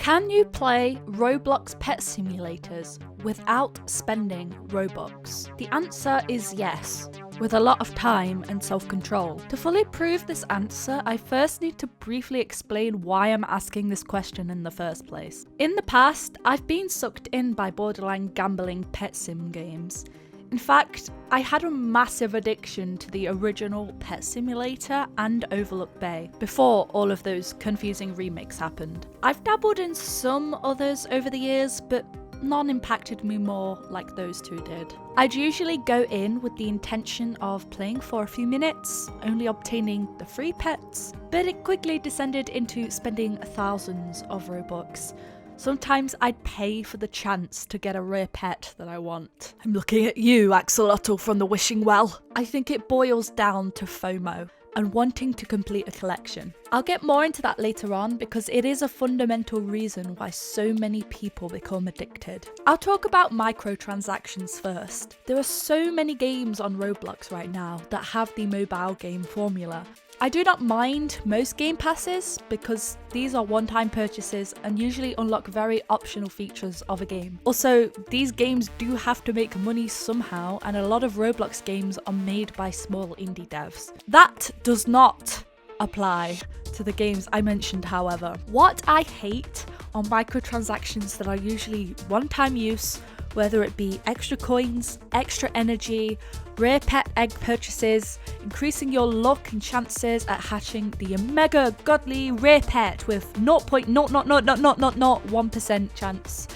Can you play Roblox pet simulators without spending Robux? The answer is yes, with a lot of time and self-control. To fully prove this answer, I first need to briefly explain why I'm asking this question in the first place. In the past, I've been sucked in by borderline gambling pet sim games. In fact, I had a massive addiction to the original Pet Simulator and Overlook Bay before all of those confusing remakes happened. I've dabbled in some others over the years, but none impacted me more like those two did. I'd usually go in with the intention of playing for a few minutes, only obtaining the free pets, but it quickly descended into spending thousands of Robux. Sometimes I'd pay for the chance to get a rare pet that I want. I'm looking at you, Axolotl from the Wishing Well. I think it boils down to FOMO and wanting to complete a collection. I'll get more into that later on because it is a fundamental reason why so many people become addicted. I'll talk about microtransactions first. There are so many games on Roblox right now that have the mobile game formula. I do not mind most game passes because these are one-time purchases and usually unlock very optional features of a game. Also, these games do have to make money somehow, and a lot of Roblox games are made by small indie devs. That does not apply to the games I mentioned, however. What I hate are microtransactions that are usually one-time use, whether it be extra coins, extra energy, rare pet egg purchases, increasing your luck and chances at hatching the mega godly rare pet with 0.00001% chance.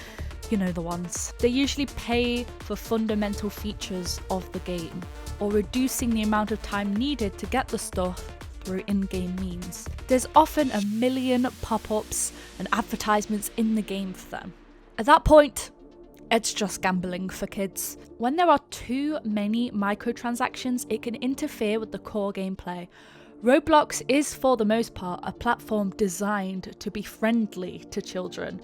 You know the ones. They usually pay for fundamental features of the game, or reducing the amount of time needed to get the stuff through in-game means. There's often a million pop-ups and advertisements in the game for them. At that point, it's just gambling for kids. When there are too many microtransactions, it can interfere with the core gameplay. Roblox is, for the most part, a platform designed to be friendly to children.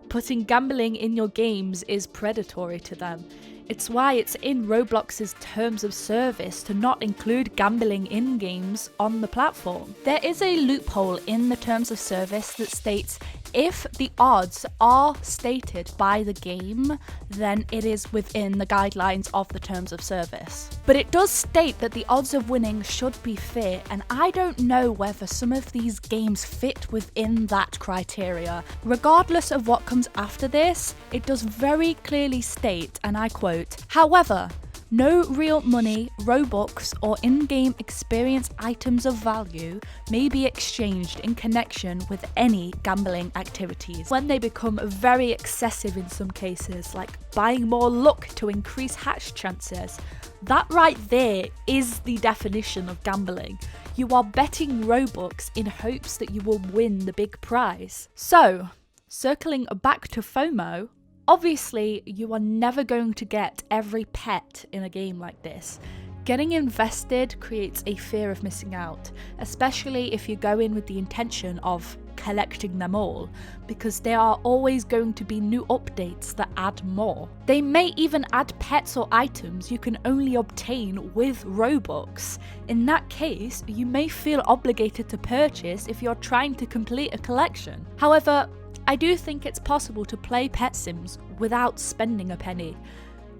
Putting gambling in your games is predatory to them. It's why it's in Roblox's terms of service to not include gambling in games on the platform. There is a loophole in the terms of service that states if the odds are stated by the game, then it is within the guidelines of the terms of service. But it does state that the odds of winning should be fair, and I don't know whether some of these games fit within that criteria. Regardless of what comes after this, it does very clearly state, and I quote, "However, no real money, Robux, or in-game experience items of value may be exchanged in connection with any gambling activities." When they become very excessive in some cases, like buying more luck to increase hatch chances, that right there is the definition of gambling. You are betting Robux in hopes that you will win the big prize. So, circling back to FOMO, obviously, you are never going to get every pet in a game like this. Getting invested creates a fear of missing out, especially if you go in with the intention of collecting them all, because there are always going to be new updates that add more. They may even add pets or items you can only obtain with Robux. In that case, you may feel obligated to purchase if you're trying to complete a collection. However, I do think it's possible to play pet sims without spending a penny.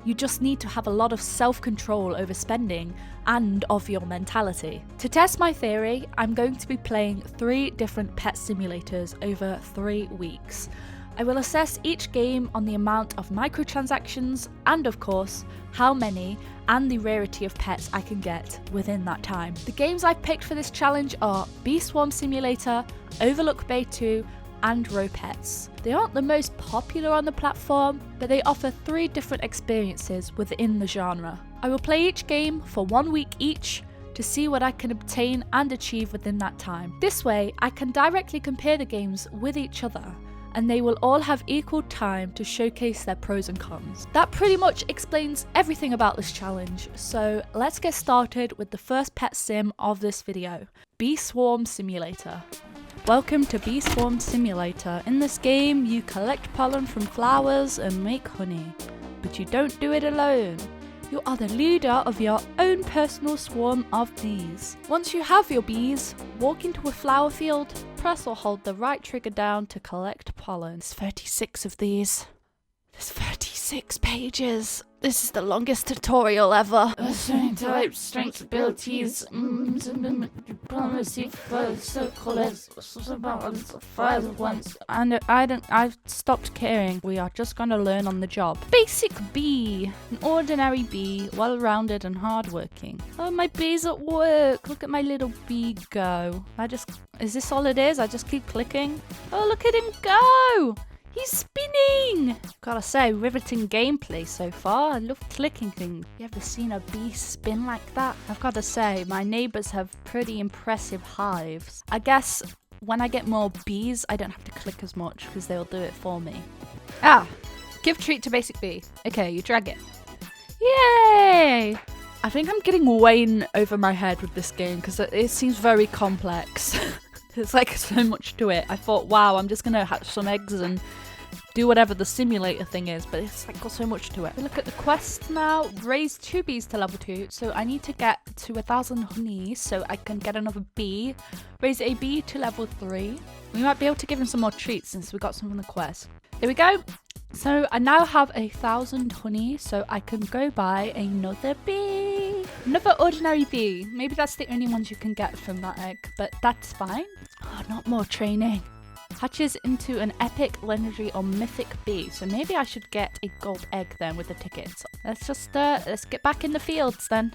You just need to have a lot of self-control over spending and of your mentality. To test my theory, I'm going to be playing 3 different pet simulators over 3 weeks. I will assess each game on the amount of microtransactions and, of course, how many and the rarity of pets I can get within that time. The games I've picked for this challenge are Bee Swarm Simulator, Overlook Bay 2, and RoPets. They aren't the most popular on the platform, but they offer 3 different experiences within the genre. I will play each game for 1 week each to see what I can obtain and achieve within that time. This way, I can directly compare the games with each other, and they will all have equal time to showcase their pros and cons. That pretty much explains everything about this challenge, so let's get started with the first pet sim of this video, Bee Swarm Simulator. Welcome to Bee Swarm Simulator. In this game, you collect pollen from flowers and make honey, but you don't do it alone. You are the leader of your own personal swarm of bees. Once you have your bees, walk into a flower field, press or hold the right trigger down to collect pollen. There's 36 of these. There's 36 pages. This is the longest tutorial ever. Certain types, strengths, abilities, diplomacy, colors, ones. And I've stopped caring. We are just gonna learn on the job. Basic bee. An ordinary bee, well-rounded and hardworking. Oh, my bee's at work. Look at my little bee go. Is this all it is? I just keep clicking. Oh, look at him go. He's spinning! Gotta say, riveting gameplay so far. I love clicking things. You ever seen a bee spin like that? I've gotta say, my neighbours have pretty impressive hives. I guess when I get more bees, I don't have to click as much because they'll do it for me. Ah! Give treat to basic bee. Okay, you drag it. Yay! I think I'm getting way in over my head with this game because it seems very complex. There's like so much to it. I thought, wow, I'm just gonna hatch some eggs and do whatever the simulator thing is, but it's like got so much to it. We look at the quest now. Raise 2 bees to level 2, so I need to get to 1,000 honey so I can get another bee. Raise a bee to level 3. We might be able to give him some more treats since we got some from the quest. Here we go. So I now have 1,000 honey, so I can go buy another bee. Another ordinary bee. Maybe that's the only ones you can get from that egg, but that's fine. Oh, not more training. Hatches into an epic, legendary, or mythic bee. So maybe I should get a gold egg then with the tickets. Let's get back in the fields then.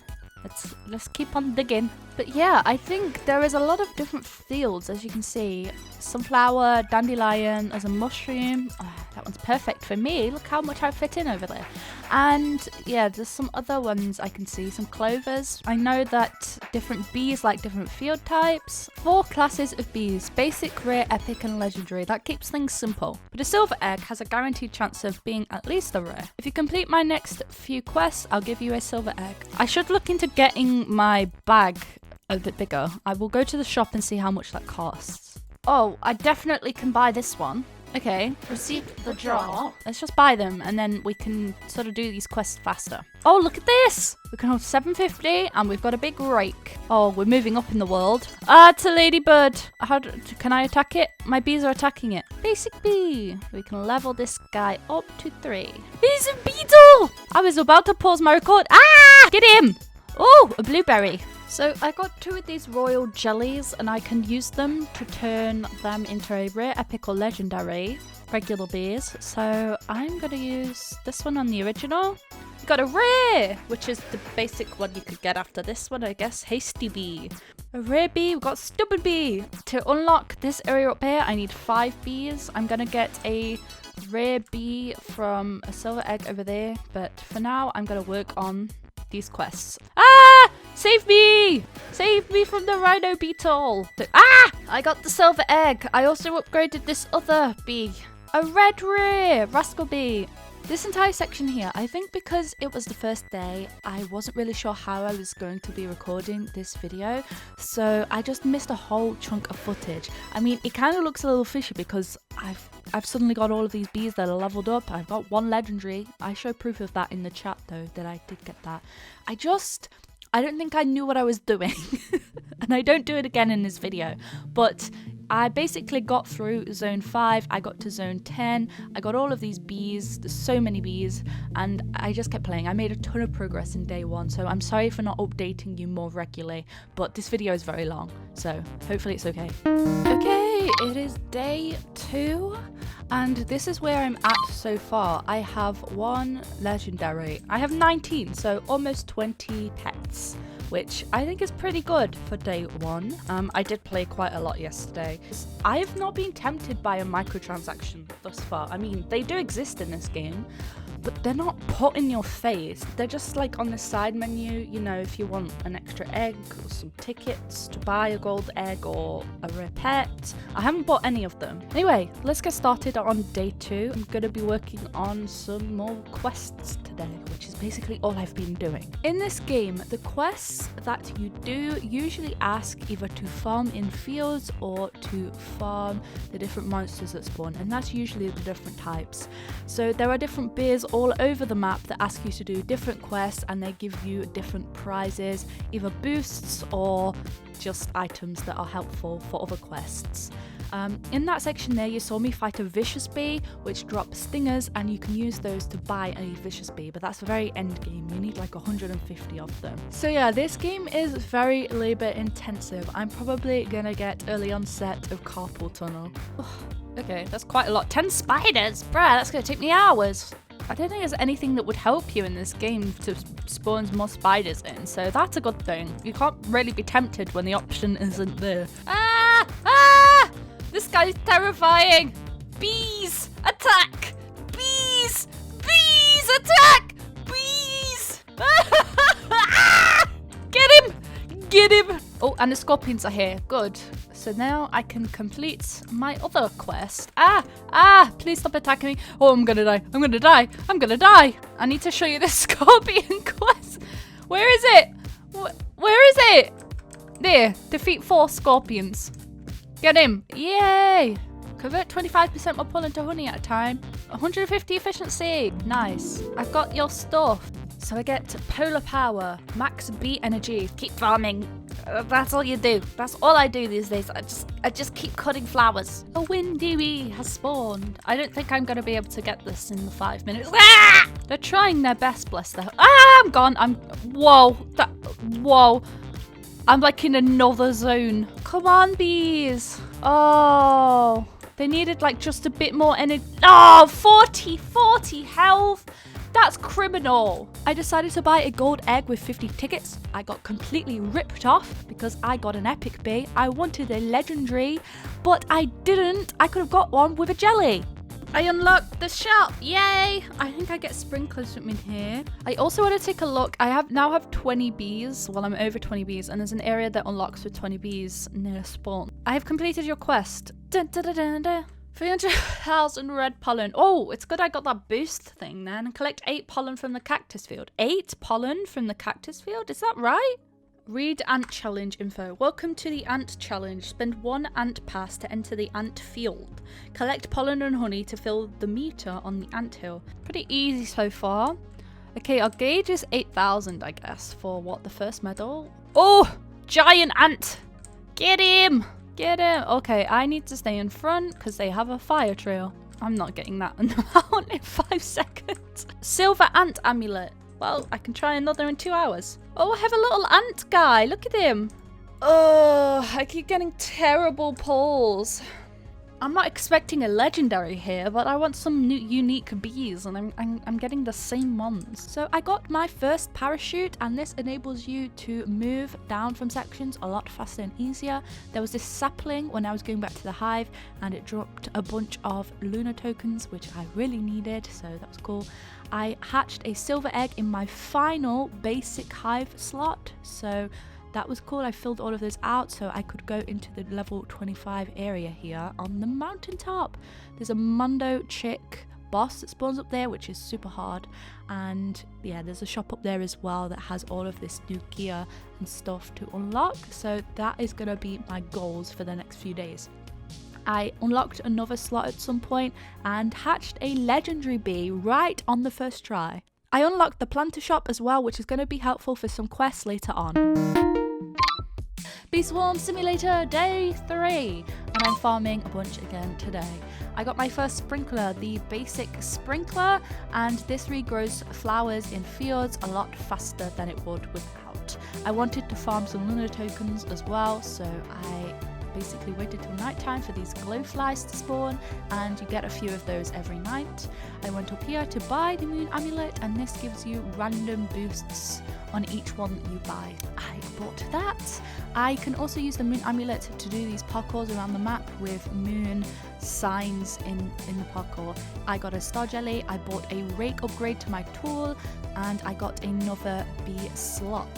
Let's keep on digging. But yeah, I think there is a lot of different fields, as you can see. Sunflower, dandelion, there's a mushroom. Oh, that one's perfect for me. Look how much I fit in over there. And yeah, there's some other ones I can see, some clovers. I know that different bees like different field types. 4 classes of bees, basic, rare, epic, and legendary. That keeps things simple. But a silver egg has a guaranteed chance of being at least a rare. If you complete my next few quests, I'll give you a silver egg. I should look into getting my bag a bit bigger. I will go to the shop and see how much that costs. Oh, I definitely can buy this one. Okay, receive the draw. Let's just buy them and then we can sort of do these quests faster. Oh, look at this! We can hold 750 and we've got a big rake. Oh, we're moving up in the world. Ah, it's a ladybird. Can I attack it? My bees are attacking it. Basic bee. We can level this guy up to 3. He's a beetle! I was about to pause my record. Ah! Get him! Oh, a blueberry. So I got 2 of these royal jellies and I can use them to turn them into a rare, epic, or legendary regular bees. So I'm going to use this one on the original. We got a rare, which is the basic one you could get after this one, I guess. Hasty bee. A rare bee, we've got stubborn bee. To unlock this area up here, I need 5 bees. I'm going to get a rare bee from a silver egg over there. But for now, I'm going to work on these quests. Ah! Save me! Save me from the rhino beetle! Ah! I got the silver egg. I also upgraded this other bee. A red rare rascal bee. This entire section here, I think because it was the first day, I wasn't really sure how I was going to be recording this video, so I just missed a whole chunk of footage. I mean, it kind of looks a little fishy because I've suddenly got all of these bees that are leveled up. I've got 1 legendary. I show proof of that in the chat though, that I did get that. I don't think I knew what I was doing. And I don't do it again in this video, but I basically got through zone 5, I got to zone 10, I got all of these bees, there's so many bees, and I just kept playing. I made a ton of progress in day 1, so I'm sorry for not updating you more regularly, but this video is very long, so hopefully it's okay. Okay, it is day 2, and this is where I'm at so far. I have 1 legendary. I have 19, so almost 20 pets, which I think is pretty good for day 1. I did play quite a lot yesterday. I have not been tempted by a microtransaction thus far. I mean, they do exist in this game, but they're not put in your face. They're just like on the side menu, you know, if you want an extra egg or some tickets to buy a gold egg or a rare pet. I haven't bought any of them. Anyway, let's get started on day 2. I'm going to be working on some more quests today, which is basically all I've been doing. In this game, the quests that you do usually ask either to farm in fields or to farm the different monsters that spawn, and that's usually the different types. So there are different beers all over the map that ask you to do different quests, and they give you different prizes, either boosts or just items that are helpful for other quests. In that section there, you saw me fight a vicious bee, which drops stingers, and you can use those to buy a vicious bee, but that's a very end game. You need like 150 of them. So yeah, this game is very labor intensive. I'm probably gonna get early onset of carpal tunnel. Okay, that's quite a lot. 10 spiders? Bruh, that's gonna take me hours. I don't think there's anything that would help you in this game to spawn more spiders in, so that's a good thing. You can't really be tempted when the option isn't there. Ah! Ah! This guy's terrifying! Bees! Attack! Bees! Bees! Attack! Bees! Get him! Get him! Oh, and the scorpions are here. Good. So now I can complete my other quest. Please stop attacking me. Oh, I'm gonna die. I'm gonna die. I'm gonna die. I need to show you this scorpion quest. Where is it? Where is it? There. Defeat 4 scorpions. Get him. Yay. Convert 25% more pollen to honey at a time. 150 efficiency. Nice. I've got your stuff. So I get polar power, max bee energy. Keep farming. That's all you do. That's all I do these days. I just keep cutting flowers. A windy bee has spawned. I don't think I'm gonna be able to get this in the 5 minutes. Ah! They're trying their best, bless them. Ah, I'm gone. Whoa. Whoa. I'm like in another zone. Come on, bees. Oh, they needed like just a bit more energy. Oh, 40 health. That's criminal. I decided to buy a gold egg with 50 tickets. I got completely ripped off because I got an epic bee. I wanted a legendary, but I didn't. I could have got one with a jelly. I unlocked the shop. Yay. I think I get sprinklers from in here. I also want to take a look. I now have 20 bees. Well, I'm over 20 bees, and there's an area that unlocks with 20 bees near spawn. I have completed your quest. Dun, dun, dun, dun, dun. 300,000 red pollen. Oh, it's good I got that boost thing then. And collect 8 pollen from the cactus field. 8 pollen from the cactus field? Is that right? Read ant challenge info. Welcome to the ant challenge. Spend 1 ant pass to enter the ant field. Collect pollen and honey to fill the meter on the ant hill. Pretty easy so far. Okay, our gauge is 8,000, I guess, for what, the first medal? Oh, giant ant. Get him. Get him. Okay, I need to stay in front because they have a fire trail. I'm not getting that amount in 5 seconds. Silver ant amulet. Well, I can try another in 2 hours. Oh, I have a little ant guy. Look at him. Oh, I keep getting terrible pulls. I'm not expecting a legendary here, but I want some new unique bees, and I'm getting the same ones. So I got my first parachute, and this enables you to move down from sections a lot faster and easier. There was this sapling when I was going back to the hive, and it dropped a bunch of lunar tokens, which I really needed, so that was cool. I hatched a silver egg in my final basic hive slot, so that was cool. I filled all of those out so I could go into the level 25 area here on the mountaintop. There's a Mundo chick boss that spawns up there, which is super hard. And yeah, there's a shop up there as well that has all of this new gear and stuff to unlock. So that is going to be my goals for the next few days. I unlocked another slot at some point and hatched a legendary bee right on the first try. I unlocked the planter shop as well, which is going to be helpful for some quests later on. Bee Swarm Simulator Day 3, and I'm farming a bunch again today. I got my first sprinkler, the basic sprinkler, and this regrows flowers in fields a lot faster than it would without. I wanted to farm some lunar tokens as well, so I basically waited till nighttime for these glowflies to spawn, and you get a few of those every night. I went up here to buy the moon amulet, and this gives you random boosts on each one that you buy. I bought that. I can also use the moon amulet to do these parkours around the map with moon signs in the parkour. I got a star jelly, I bought a rake upgrade to my tool, and I got another bee slot.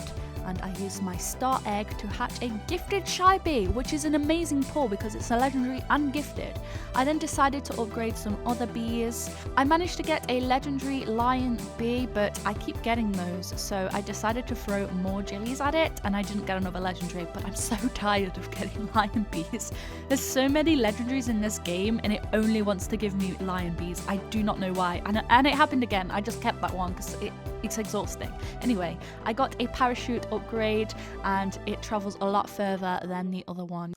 And I used my star egg to hatch a gifted shy bee, which is an amazing pull because it's a legendary and gifted. I then decided to upgrade some other bees. I managed to get a legendary lion bee, but I keep getting those, so I decided to throw more jellies at it, and I didn't get another legendary, but I'm so tired of getting lion bees. There's so many legendaries in this game, and it only wants to give me lion bees. I do not know why, and it happened again. I just kept that one because it's exhausting. Anyway, I got a parachute upgrade, and it travels a lot further than the other one.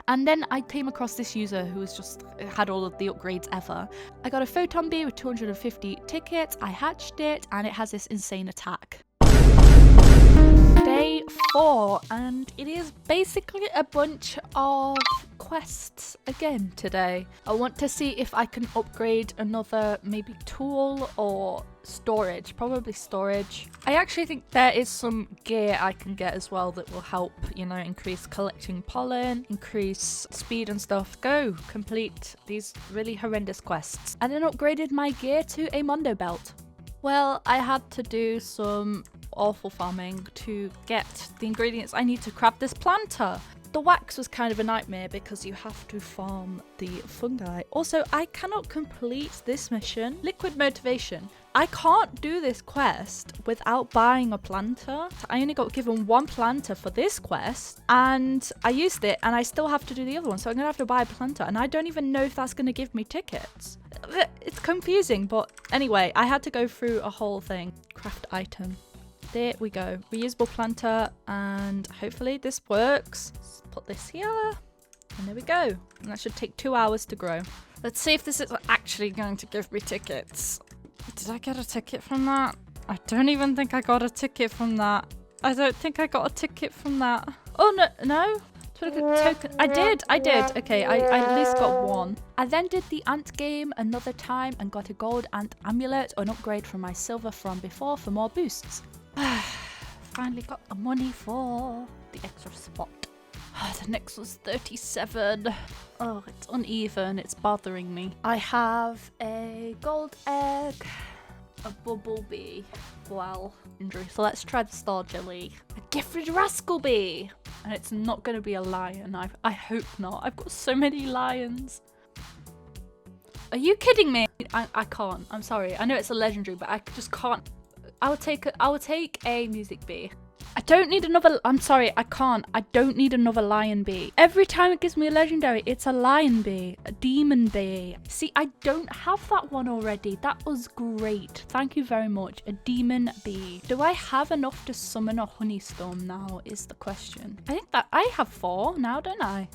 And then I came across this user who was just had all of the upgrades ever. I got a photon bee with 250 tickets, I hatched it, and it has this insane attack. Day 4, and it is basically a bunch of quests again today. I want to see if I can upgrade another maybe tool or storage, probably storage. I actually think there is some gear I can get as well that will help, you know, increase collecting pollen, increase speed and stuff. Go complete these really horrendous quests. And then upgraded my gear to a Mondo belt. Well, I had to do some awful farming to get the ingredients I need to craft this planter. The wax was kind of a nightmare because you have to farm the fungi. Also, I cannot complete this mission. Liquid motivation. I can't do this quest without buying a planter. I only got given one planter for this quest and I used it and I still have to do the other one. So I'm gonna have to buy a planter and I don't even know if that's gonna give me tickets. It's confusing, but anyway, I had to go through a whole thing. Craft item. There we go. Reusable planter, and hopefully this works. Let's put this here, and there we go. And that should take 2 hours to grow. Let's see if this is actually going to give me tickets. Did I get a ticket from that? I don't even think I got a ticket from that. I don't think I got a ticket from that. Oh, no. Token. I did. Okay, I at least got one. I then did the ant game another time and got a gold ant amulet, an upgrade from my silver from before for more boosts. Finally got the money for the extra spot. The next was 37. Oh, it's uneven. It's bothering me. I have a gold egg, a bumblebee. Well, injury. So let's try the star jelly. A gifted rascal bee. And it's not going to be a lion. I hope not. I've got so many lions. Are you kidding me? I can't. I'm sorry. I know it's a legendary, but I just can't. I will take a music bee. I don't need another. I'm sorry, I can't. I don't need another lion bee. Every time it gives me a legendary, it's a lion bee, a demon bee. See, I don't have that one already. That was great. Thank you very much. A demon bee. Do I have enough to summon a honeystorm now is the question. I think that I have 4 now, don't I?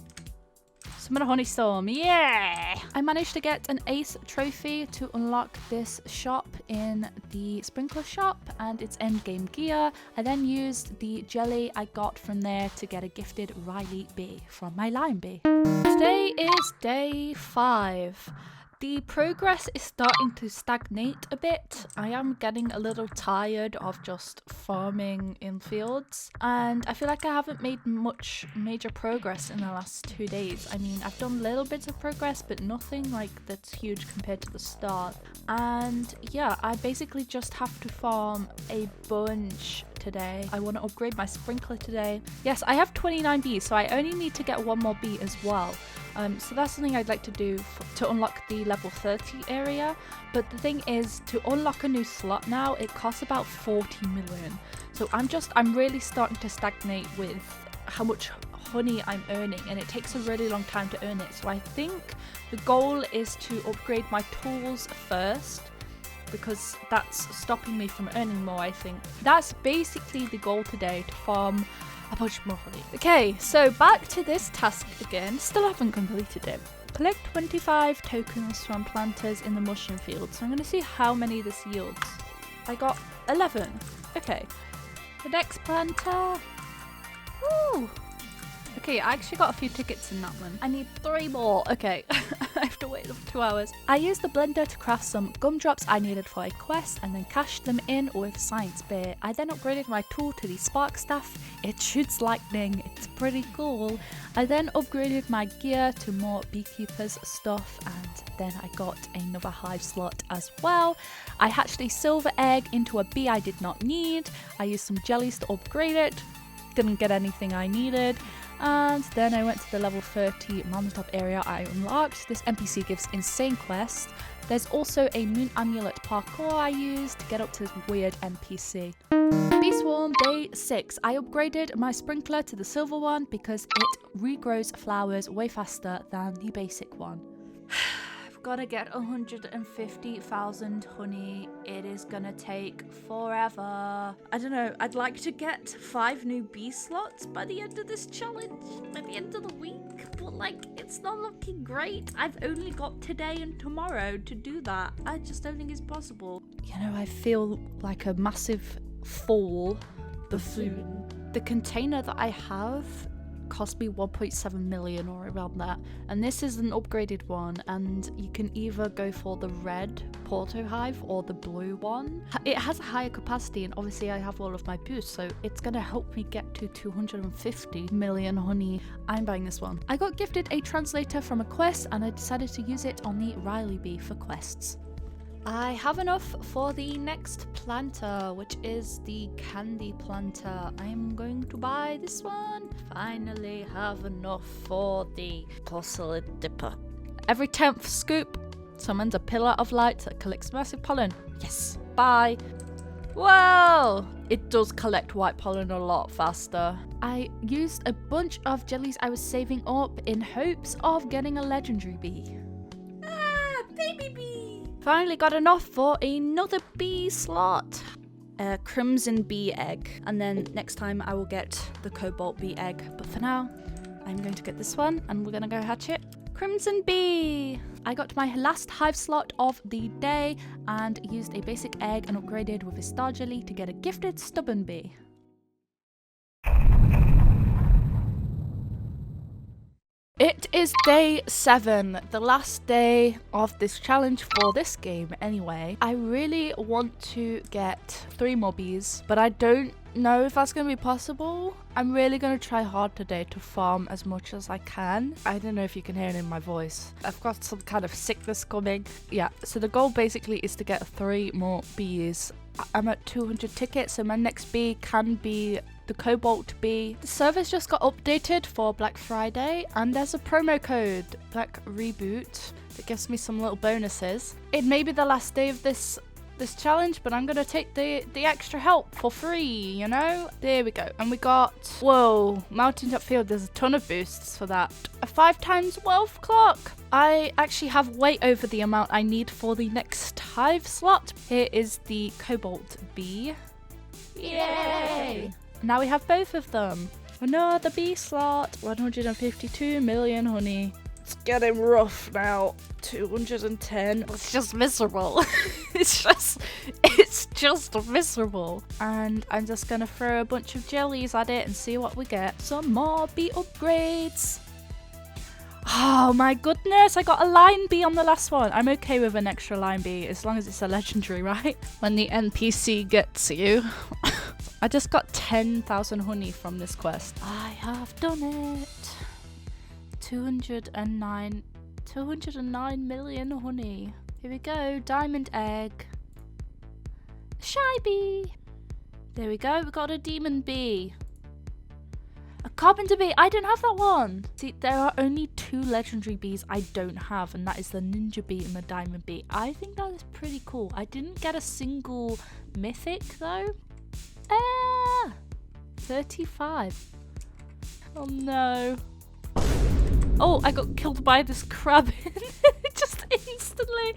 Summon a honeystorm, yeah! I managed to get an ace trophy to unlock this shop in the sprinkler shop and its endgame gear. I then used the jelly I got from there to get a gifted Riley bee from my lion bee. Today is day 5. The progress is starting to stagnate a bit. I am getting a little tired of just farming in fields, and I feel like I haven't made much major progress in the last 2 days. I mean, I've done little bits of progress, but nothing like that's huge compared to the start. And yeah, I basically just have to farm a bunch today. I want to upgrade my sprinkler today. Yes, I have 29 bees, so I only need to get one more bee as well. So that's something I'd like to do to unlock the level 30 area. But the thing is, to unlock a new slot now, it costs about 40 million. So I'm really starting to stagnate with how much honey I'm earning, and it takes a really long time to earn it. So I think the goal is to upgrade my tools first, because that's stopping me from earning more, I think. That's basically the goal today, to farm a bunch more honey. Okay, so back to this task again. Still haven't completed it. Collect 25 tokens from planters in the mushroom field. So I'm going to see how many this yields. I got 11. Okay. The next planter. Woo! Okay, I actually got a few tickets in that one. I need 3 more. Okay, I have to wait 2 hours. I used the blender to craft some gumdrops I needed for a quest and then cashed them in with science beer. I then upgraded my tool to the spark staff. It shoots lightning. It's pretty cool. I then upgraded my gear to more beekeepers stuff, and then I got another hive slot as well. I hatched a silver egg into a bee I did not need. I used some jellies to upgrade it. Didn't get anything I needed. And then I went to the level 30 mountaintop area I unlocked. This NPC gives insane quests. There's also a moon amulet parkour I used to get up to this weird NPC. Bee swarm day 6. I upgraded my sprinkler to the silver one because it regrows flowers way faster than the basic one. Gotta get 150,000 honey. It is gonna take forever. I don't know, I'd like to get 5 new bee slots by the end of this challenge, by the end of the week, but like, it's not looking great. I've only got today and tomorrow to do that. I just don't think it's possible. You know, I feel like a massive fool buffoon. The container that I have cost me 1.7 million or around that, and this is an upgraded one, and you can either go for the red Porto Hive or the blue one. It has a higher capacity, and obviously I have all of my boosts, so it's gonna help me get to 250 million honey. I'm buying this one. I got gifted a translator from a quest, and I decided to use it on the Riley bee for quests. I have enough for the next planter, which is the candy planter. I am going to buy this one. Finally have enough for the porcelain dipper. Every 10th scoop summons a pillar of light that collects massive pollen. Yes, buy. Whoa! It does collect white pollen a lot faster. I used a bunch of jellies I was saving up in hopes of getting a legendary bee. Ah, baby bee! Finally got enough for another bee slot. A crimson bee egg. And then next time I will get the cobalt bee egg. But for now, I'm going to get this one and we're going to go hatch it. Crimson bee! I got my last hive slot of the day and used a basic egg and upgraded with a star jelly to get a gifted stubborn bee. It is day 7, the last day of this challenge for this game anyway. I really want to get 3 more bees, but I don't know if that's going to be possible. I'm really going to try hard today to farm as much as I can. I don't know if you can hear it in my voice. I've got some kind of sickness coming. Yeah, so the goal basically is to get 3 more bees. I'm at 200 tickets, so my next bee can be the cobalt bee. The servers just got updated for Black Friday, and there's a promo code, Black Reboot, that gives me some little bonuses. It may be the last day of this challenge, but I'm gonna take the extra help for free, you know? There we go. And we got, whoa, Mountaintop Field, there's a ton of boosts for that. A 5 times wealth clock. I actually have way over the amount I need for the next hive slot. Here is the cobalt bee. Yay! Now we have both of them. Another bee slot. 152 million honey. It's getting rough now. 210. It's just miserable. it's just miserable. And I'm just gonna throw a bunch of jellies at it and see what we get. Some more bee upgrades. Oh my goodness, I got a line bee on the last one. I'm okay with an extra line bee as long as it's a legendary, right? When the NPC gets you. I just got 10,000 honey from this quest. I have done it. 209 million honey. Here we go, diamond egg. Shy bee. There we go, we got a demon bee. A carpenter bee, I didn't have that one. See, there are only 2 legendary bees I don't have, and that is the ninja bee and the diamond bee. I think that is pretty cool. I didn't get a single mythic though. 35. Oh no. Oh, I got killed by this crab just instantly.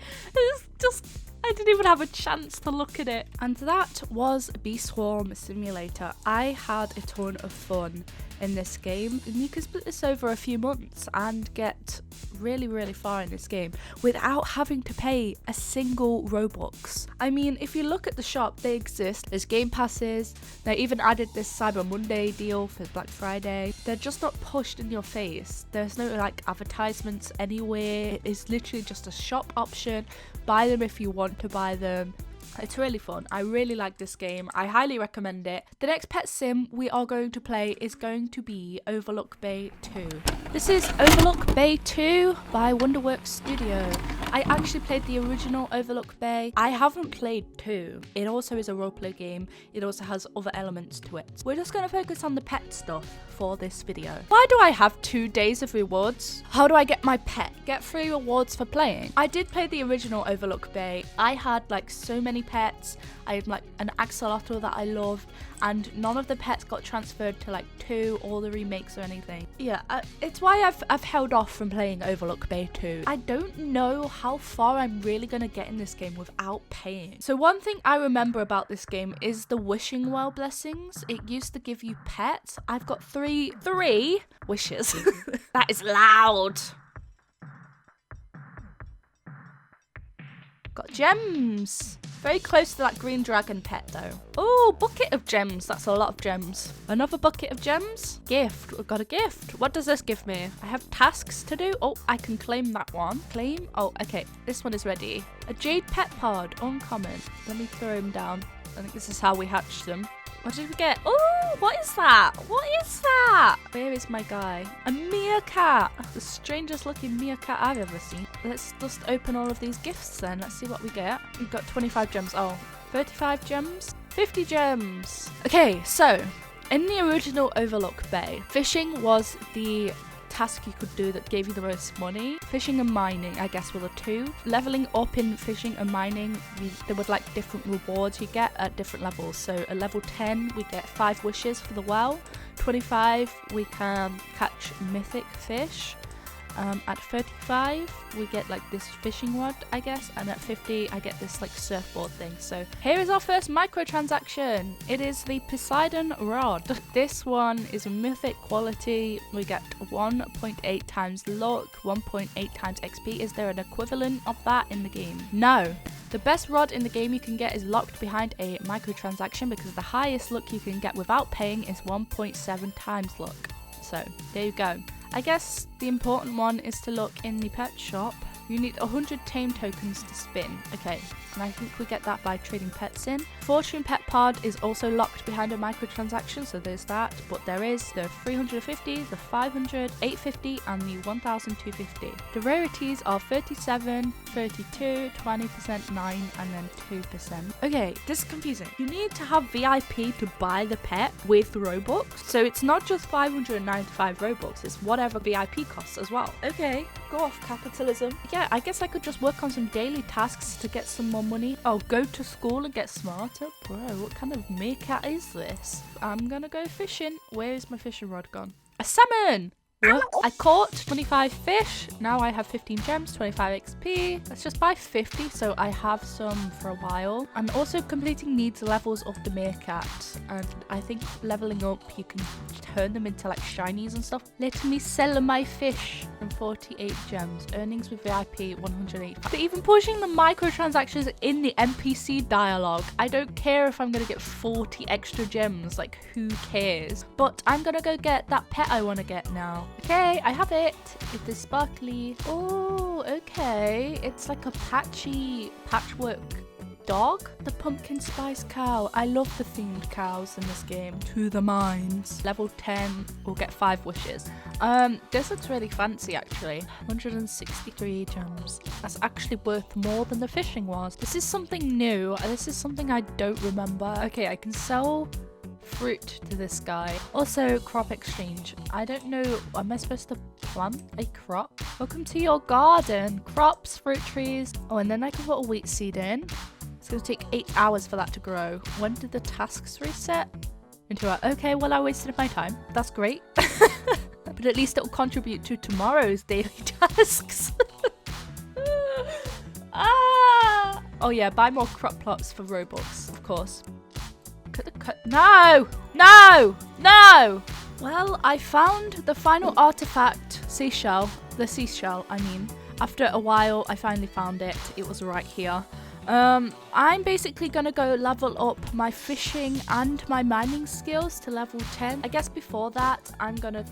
I didn't even have a chance to look at it. And that was Bee Swarm Simulator. I had a ton of fun in this game, and you can split this over a few months and get really far in this game without having to pay a single Robux. I mean, if you look at the shop, they exist. There's game passes. They even added this Cyber Monday deal for Black Friday. They're just not pushed in your face. There's no like advertisements anywhere. It is literally just a shop option. Buy them if you want to buy them. It's really fun. I really like this game. I highly recommend it. The next pet sim we are going to play is going to be Overlook Bay 2. This is Overlook Bay 2 by Wonderworks Studio. I actually played the original Overlook Bay. I haven't played 2. It also is a roleplay game. It also has other elements to it. We're just going to focus on the pet stuff for this video. Why do I have 2 days of rewards? How do I get my pet? Get 3 rewards for playing. I did play the original Overlook Bay. I had like so many pets. I had like an axolotl that I loved, and none of the pets got transferred to like 2 or the remakes or anything. Yeah, it's why I've held off from playing Overlook Bay 2. I don't know how far I'm really going to get in this game without paying. So one thing I remember about this game is the wishing well blessings. It used to give you pets. I've got three wishes. That is loud. Got gems. Very close to that green dragon pet though. Oh, bucket of gems. That's a lot of gems. Another bucket of gems. Gift. We've got a gift. What does this give me? I have tasks to do. Oh, I can claim that one. Claim. Oh, okay. This one is ready. A jade pet pod. Uncommon. Let me throw him down. I think this is how we hatch them. What did we get? Oh, what is that? What is that? Where is my guy? A meerkat. The strangest looking meerkat I've ever seen. Let's just open all of these gifts then. Let's see what we get. We've got 25 gems. Oh, 35 gems. 50 gems. Okay, so in the original Overlook Bay, fishing was the task you could do that gave you the most money. Fishing and mining, I guess, were the two. Leveling up in fishing and mining, there were like different rewards you get at different levels. So at level 10 we get 5 wishes for the well. 25 we can catch mythic fish. At 35 we get like this fishing rod, I guess, and at 50 I get this like surfboard thing. So here is our first microtransaction. It is the Poseidon rod. This one is a mythic quality. We get 1.8 times luck, 1.8 times XP. Is there an equivalent of that in the game? No. The best rod in the game you can get is locked behind a microtransaction because the highest luck you can get without paying is 1.7 times luck. So there you go. I guess the important one is to look in the pet shop. You need 100 tame tokens to spin. Okay, and I think we get that by trading pets in. Fortune Pet Pod is also locked behind a microtransaction, so there's that. But there is the 350, the 500, 850, and the 1250. The rarities are 37, 32, 20%, 9, and then 2%. Okay, this is confusing. You need to have VIP to buy the pet with Robux. So it's not just 595 Robux, it's whatever VIP costs as well. Okay, go off capitalism. Yeah, I guess I could just work on some daily tasks to get some more money. Oh, go to school and get smarter? Bro, what kind of meerkat is this? I'm gonna go fishing. Where is my fishing rod gone? A salmon! What? I caught 25 fish. Now I have 15 gems, 25 XP. Let's just buy 50 so I have some for a while. And also completing needs levels of the meerkat. And I think leveling up, you can turn them into like shinies and stuff. Let me sell my fish. And 48 gems. Earnings with VIP 185. They're even pushing the microtransactions in the NPC dialogue. I don't care if I'm going to get 40 extra gems. Like, who cares? But I'm going to go get that pet I want to get now. Okay, I have it. It is sparkly. Oh, okay. It's like a patchwork dog. The pumpkin spice cow. I love the themed cows in this game. To the mines. Level 10, we'll get 5 wishes. This looks really fancy actually. 163 gems. That's actually worth more than the fishing was. This is something new. This is something I don't remember. Okay, I can sell fruit to this guy. Also, crop exchange. I don't know, am I supposed to plant a crop? Welcome to your garden. Crops, fruit trees. Oh, and then I can put a wheat seed in. It's going to take 8 hours for that to grow. When did the tasks reset? Okay, well, I wasted my time. That's great. But at least it will contribute to tomorrow's daily tasks. Oh yeah, buy more crop plots for Robux, of course. No! No! No! Well, I found the final artifact seashell. The seashell, I mean. After a while, I finally found it. It was right here. I'm basically gonna go level up my fishing and my mining skills to level 10. I guess before that, I'm gonna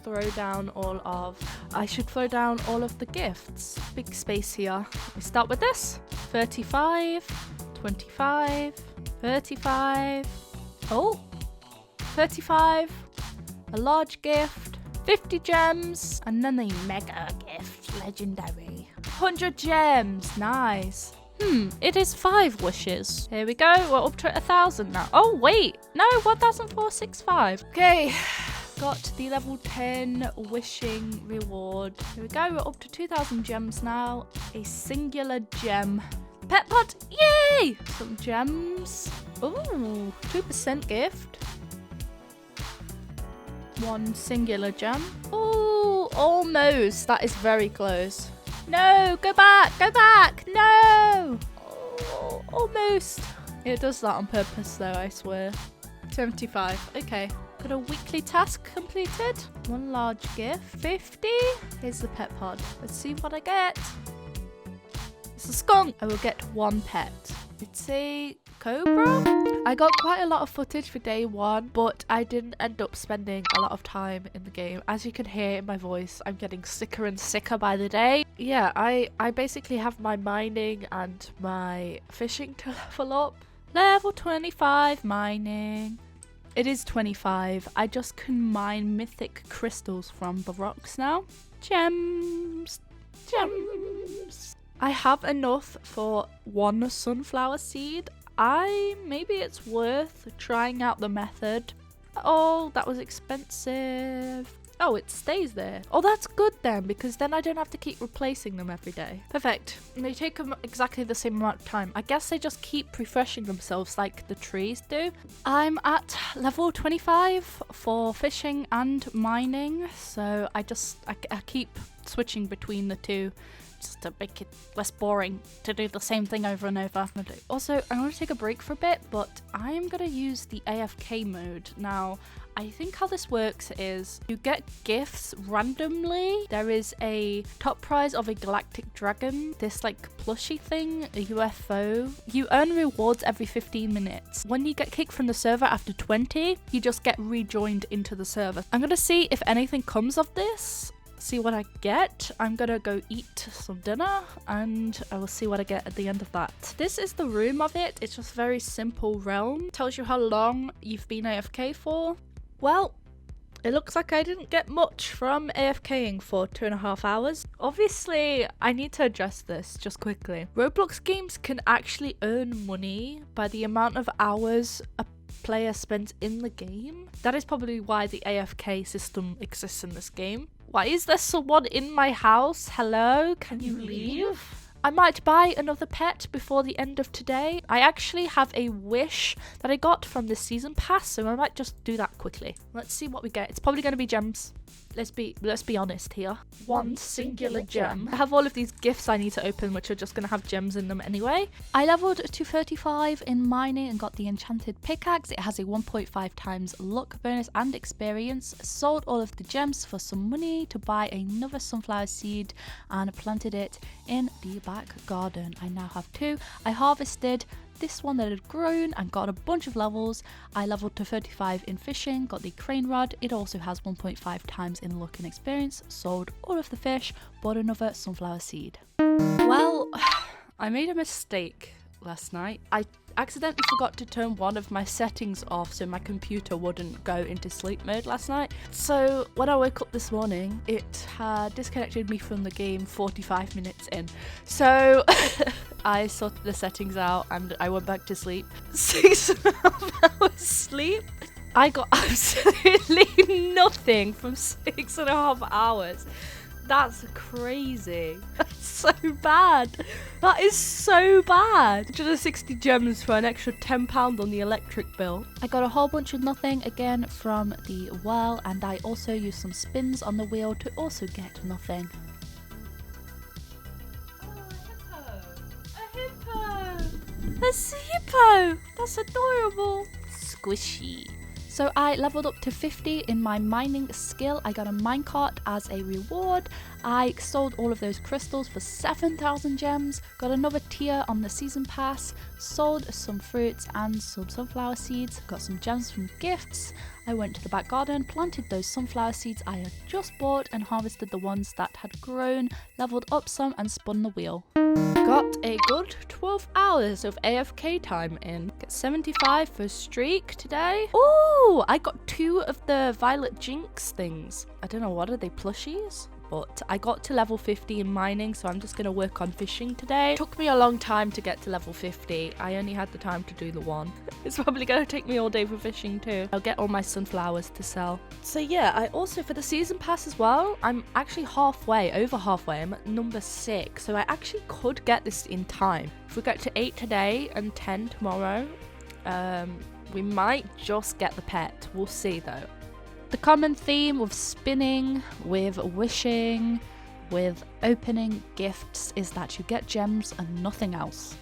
I should throw down all of the gifts. Big space here. We start with this. 35, 25, 35. Oh, 35, a large gift, 50 gems, and then the mega gift, legendary. 100 gems, nice. It is 5 wishes. Here we go, we're up to 1,000 now. Oh, wait, no, 1,465. Okay, got the level 10 wishing reward. Here we go, we're up to 2,000 gems now. A singular gem. Pet pot, yay! Some gems. Ooh, 2% gift. 1 singular gem. Ooh, almost. That is very close. No, go back, no. Oh, almost. It does that on purpose though, I swear. 75, okay. Got a weekly task completed. One large gift, 50. Here's the pet pod. Let's see what I get. It's a skunk. I will get one pet. It's a cobra. I got quite a lot of footage for day one, but I didn't end up spending a lot of time in the game. As you can hear in my voice, I'm getting sicker and sicker by the day. Yeah, I basically have my mining and my fishing to level up. Level 25 mining. It is 25. I just can mine mythic crystals from the rocks now. Gems. Gems. I have enough for one sunflower seed. Maybe it's worth trying out the method. Oh, that was expensive. Oh, it stays there. Oh, that's good then, because then I don't have to keep replacing them every day. Perfect. And they take exactly the same amount of time. I guess they just keep refreshing themselves like the trees do. I'm at level 25 for fishing and mining, so I keep switching between the two, just to make it less boring to do the same thing over and over. Also, I'm going to take a break for a bit, but I'm going to use the AFK mode. Now, I think how this works is you get gifts randomly. There is a top prize of a galactic dragon, this like plushy thing, a UFO. You earn rewards every 15 minutes. When you get kicked from the server after 20, you just get rejoined into the server. I'm going to see if anything comes of this. See what I get. I'm gonna go eat some dinner and I will see what I get at the end of that. This is the room of it. It's just very simple realm. Tells you how long you've been AFK for. Well, it looks like I didn't get much from AFKing for 2.5 hours. Obviously, I need to address this just quickly. Roblox games can actually earn money by the amount of hours a player spends in the game. That is probably why the AFK system exists in this game. Why is there someone in my house? Hello? Can you leave? I might buy another pet before the end of today. I actually have a wish that I got from the season pass, so I might just do that quickly. Let's see what we get. It's probably going to be gems. Let's be honest here. One singular gem. I have all of these gifts I need to open, which are just going to have gems in them anyway. I leveled to 35 in mining and got the enchanted pickaxe. It has a 1.5 times luck bonus and experience. Sold all of the gems for some money to buy another sunflower seed and planted it in the back garden. I now have 2. I harvested this one that had grown and got a bunch of levels. I leveled to 35 in fishing, got the crane rod. It also has 1.5 times in luck and experience. Sold all of the fish, bought another sunflower seed. Well, I made a mistake last night. I accidentally forgot to turn one of my settings off so my computer wouldn't go into sleep mode last night. So when I woke up this morning, it had disconnected me from the game 45 minutes in. So I sorted the settings out and I went back to sleep. 6.5 hours sleep. I got absolutely nothing from 6.5 hours. That's crazy. That's so bad. That is so bad. 160 gems for an extra £10 on the electric bill. I got a whole bunch of nothing again from the well, and I also used some spins on the wheel to also get nothing. Oh, a hippo! That's a hippo! That's adorable. Squishy. So I leveled up to 50 in my mining skill. I got a minecart as a reward. I sold all of those crystals for 7,000 gems. Got another tier on the season pass. Sold some fruits and some sunflower seeds. Got some gems from gifts. I went to the back garden, planted those sunflower seeds I had just bought and harvested the ones that had grown. Leveled up some and spun the wheel. Got a good 12 hours of AFK time in. Get 75 for a streak today. Ooh, I got 2 of the Violet Jinx things. I don't know, what are they, plushies? But I got to level 50 in mining, so I'm just going to work on fishing today. Took me a long time to get to level 50. I only had the time to do the one. It's probably going to take me all day for fishing too. I'll get all my sunflowers to sell. So yeah, I also, for the season pass as well, I'm actually over halfway. I'm at number 6. So I actually could get this in time. If we get to 8 today and 10 tomorrow, we might just get the pet. We'll see though. The common theme with spinning, with wishing, with opening gifts is that you get gems and nothing else.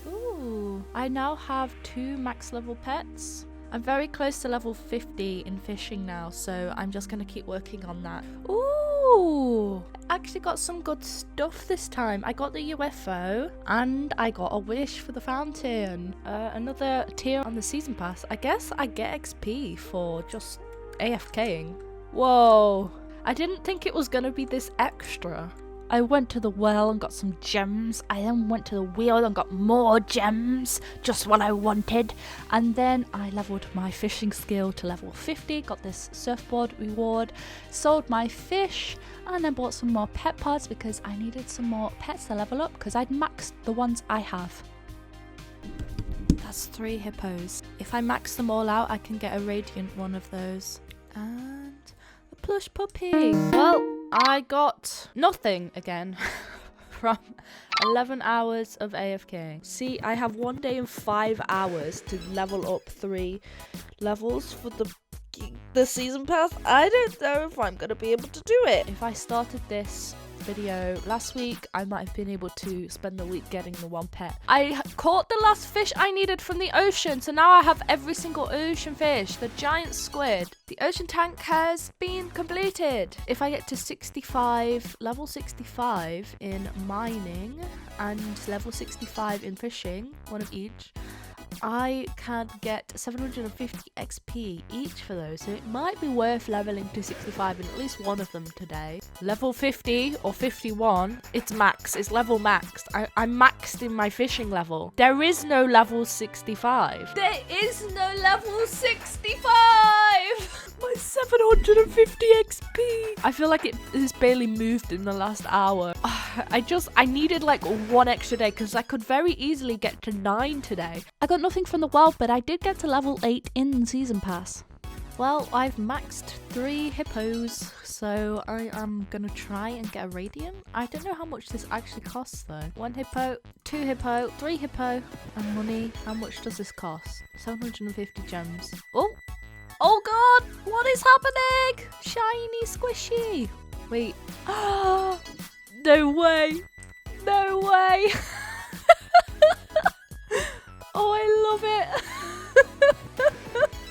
Ooh, I now have 2 max level pets. I'm very close to level 50 in fishing now, so I'm just going to keep working on that. Ooh, I actually got some good stuff this time. I got the UFO and I got a wish for the fountain. Another tier on the season pass. I guess I get XP for just AFKing. Whoa, I didn't think it was going to be this extra. I went to the well and got some gems. I then went to the wheel and got more gems, just what I wanted. And then I leveled my fishing skill to level 50, got this surfboard reward, sold my fish, and then bought some more pet pods because I needed some more pets to level up because I'd maxed the ones I have. That's 3 hippos. If I max them all out, I can get a radiant one of those. And a plush puppy. Well, I got nothing again from 11 hours of AFK. See, I have 1 day and 5 hours to level up 3 levels for the season pass. I don't know if I'm gonna be able to do it. If I started this video last week, I might have been able to spend the week getting the 1 pet. I caught the last fish I needed from the ocean, so now I have every single ocean fish. The giant squid. The ocean tank has been completed. If I get to 65, level 65 in mining and level 65 in fishing, one of each, I can get 750 XP each for those, so it might be worth leveling to 65 in at least one of them today. Level 50 or 51, it's max, it's level maxed. I'm maxed in my fishing level. There is no level 65. There is no level 65! My 750 XP! I feel like it has barely moved in the last hour. I needed like 1 extra day because I could very easily get to 9 today. I got nothing from the world, but I did get to level 8 in season pass. Well, I've maxed 3 hippos, so I am gonna try and get a radiant. I don't know how much this actually costs though. 1 hippo, 2 hippo, 3 hippo, and money. How much does this cost? 750 gems. Oh god, what is happening? Shiny squishy. Wait. No way. No way. Oh, I love it.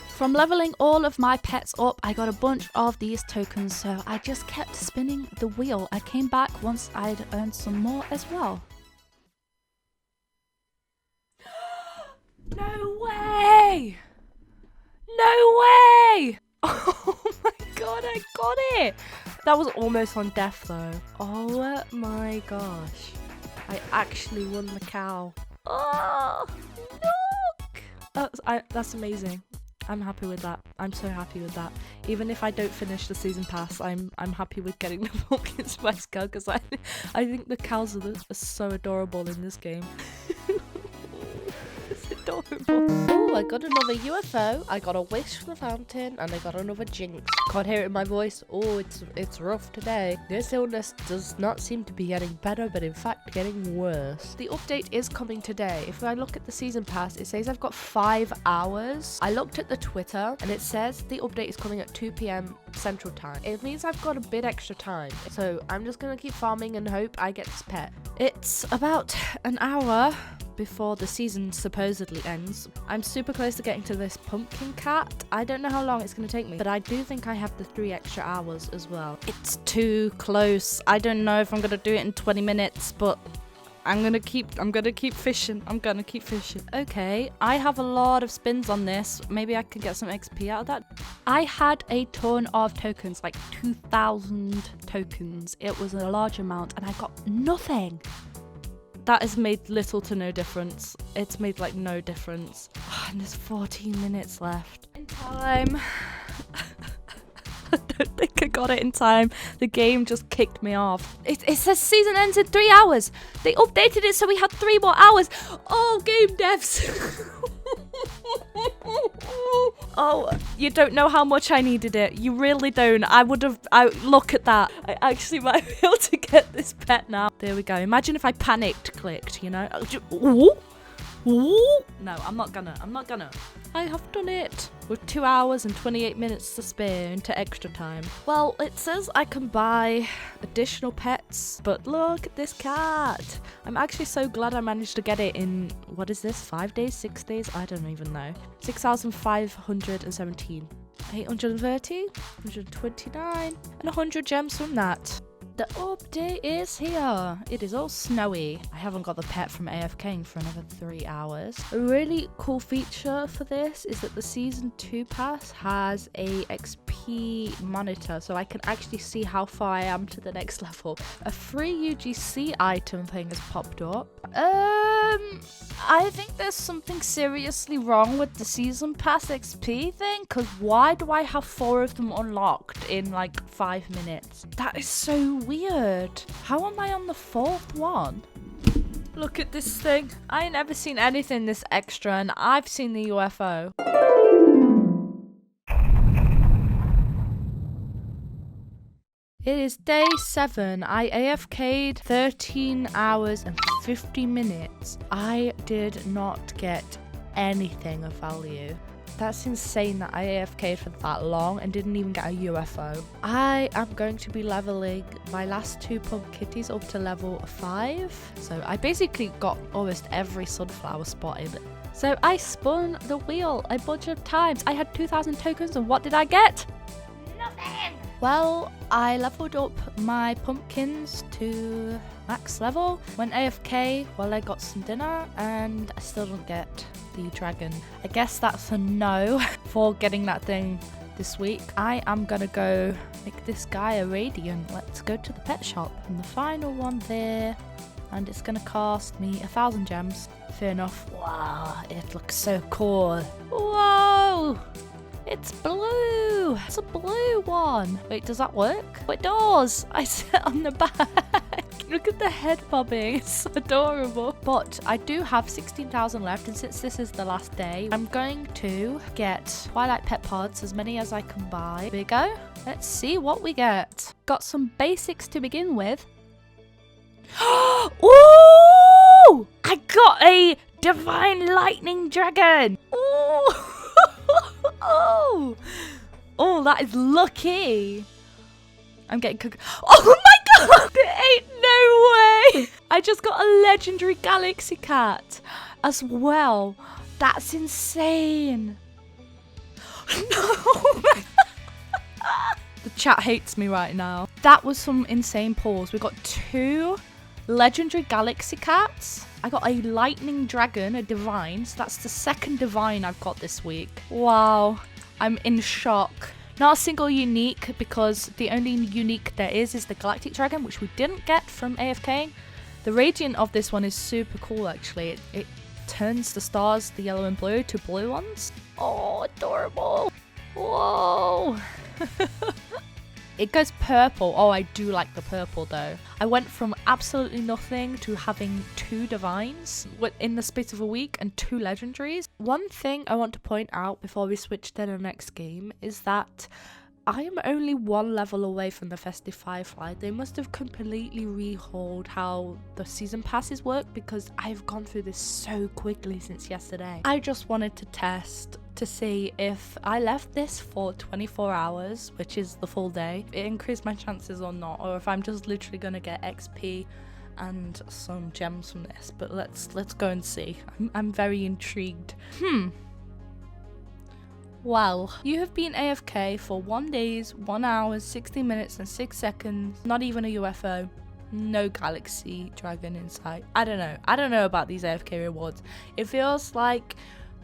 From leveling all of my pets up, I got a bunch of these tokens, so I just kept spinning the wheel. I came back once I'd earned some more as well. No way! No way! Oh my god, I got it! That was almost on death though. Oh my gosh. I actually won the cow. Oh, look! That's amazing. I'm happy with that. I'm so happy with that. Even if I don't finish the season pass, I'm happy with getting the pumpkin spice cow because I think the cows are so adorable in this game. It's adorable. Oh, I got another UFO. I got a wish for the fountain, and I got another jinx. Can't hear it in my voice. Oh, it's rough today. This illness does not seem to be getting better, but in fact getting worse. The update is coming today. If I look at the season pass, it says I've got 5 hours. I looked at the Twitter, and it says the update is coming at 2 p.m. Central Time. It means I've got a bit extra time. So I'm just gonna keep farming and hope I get this pet. It's about an hour before the season supposedly ends. I'm super close to getting to this pumpkin cat. I don't know how long it's going to take me, but I do think I have the 3 extra hours as well. It's too close. I don't know if I'm going to do it in 20 minutes, but I'm gonna keep fishing. I'm gonna keep fishing. Okay, I have a lot of spins on this. Maybe I could get some XP out of that. I had a ton of tokens, like 2,000 tokens. It was a large amount, and I got nothing. That has made little to no difference. It's made like no difference. And there's 14 minutes left. In time. I don't think I got it in time. The game just kicked me off. It says season ends in 3 hours. They updated it so we had 3 more hours. Oh, game devs. Oh, you don't know how much I needed it. You really don't. Look at that. I actually might be able to get this pet now. There we go. Imagine if I panicked clicked, you know? No, I'm not gonna. I have done it. With 2 hours and 28 minutes to spare into extra time. Well, it says I can buy additional pets, but look at this cat. I'm actually so glad I managed to get it in, what is this, 5 days, 6 days? I don't even know. 6,517. 830, 129, and 100 gems from that. The update is here. It is all snowy. I haven't got the pet from AFKing for another 3 hours. A really cool feature for this is that the Season 2 pass has a XP monitor, so I can actually see how far I am to the next level. A free UGC item thing has popped up. I think there's something seriously wrong with the Season Pass XP thing, because why do I have 4 of them unlocked in like 5 minutes? That is so weird. How am I on the 4th one? Look at this thing. I ain't never seen anything this extra, and I've seen the UFO. It is day 7. I AFK'd 13 hours and 50 minutes. I did not get anything of value. That's insane that I AFK'd for that long and didn't even get a UFO. I am going to be leveling my last 2 pump kitties up to level 5. So I basically got almost every sunflower spotted. So I spun the wheel a bunch of times. I had 2,000 tokens, and what did I get? Nothing! Well, I leveled up my pumpkins to max level, went AFK while I got some dinner, and I still don't get the dragon. I guess that's a no for getting that thing this week. I am gonna go make this guy a radiant. Let's go to the pet shop. And the final one there, and it's gonna cost me 1,000 gems. Fair enough. Wow, it looks so cool. Whoa! It's blue! It's a blue one! Wait, does that work? Oh, it does! I sit on the back! Look at the head bobbing, it's so adorable. But I do have 16,000 left, and since this is the last day, I'm going to get Twilight Pet Pods, as many as I can buy. Here we go. Let's see what we get. Got some basics to begin with. Ooh! I got a Divine Lightning Dragon! Ooh! Oh, that is lucky. I'm getting cooked. Oh my god! There ain't no way! I just got a legendary Galaxy Cat as well. That's insane. No! The chat hates me right now. That was some insane pulls. We got 2 legendary Galaxy Cats. I got a Lightning Dragon, a Divine. So that's the 2nd Divine I've got this week. Wow. I'm in shock. Not a single unique, because the only unique there is the Galactic Dragon, which we didn't get from AFK. The radiant of this one is super cool, actually. It turns the stars, the yellow and blue, to blue ones. Oh, adorable. Whoa. It goes purple. Oh, I do like the purple though. I went from absolutely nothing to having 2 divines in the space of a week and 2 legendaries. One thing I want to point out before we switch to the next game is that I am only 1 level away from the Festive Firefly. They must have completely rehauled how the season passes work, because I've gone through this so quickly since yesterday. I just wanted to test to see if I left this for 24 hours, which is the full day, it increased my chances or not, or if I'm just literally gonna get XP and some gems from this. But let's go and see. I'm very intrigued. Well, you have been AFK for 1 day, 1 hour, 60 minutes and 6 seconds. Not even a UFO. No Galaxy Dragon in sight. I don't know about these AFK rewards. It feels like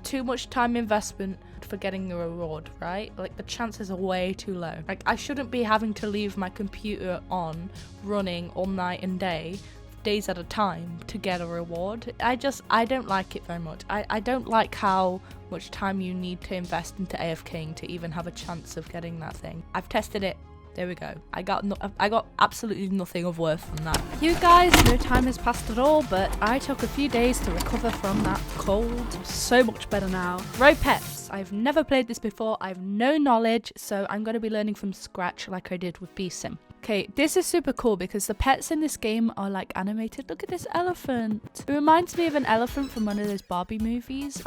too much time investment for getting a reward, right? Like, the chances are way too low. Like, I shouldn't be having to leave my computer on, running all night and day, days at a time, to get a reward. I don't like it very much. I don't like how much time you need to invest into AFKing to even have a chance of getting that thing. I've tested it. There we go. I got absolutely nothing of worth from that. You guys, no time has passed at all, but I took a few days to recover from that cold. So much better now. RoPets. I've never played this before. I have no knowledge, so I'm going to be learning from scratch like I did with BSim. Okay, this is super cool because the pets in this game are like animated. Look at this elephant. It reminds me of an elephant from one of those Barbie movies.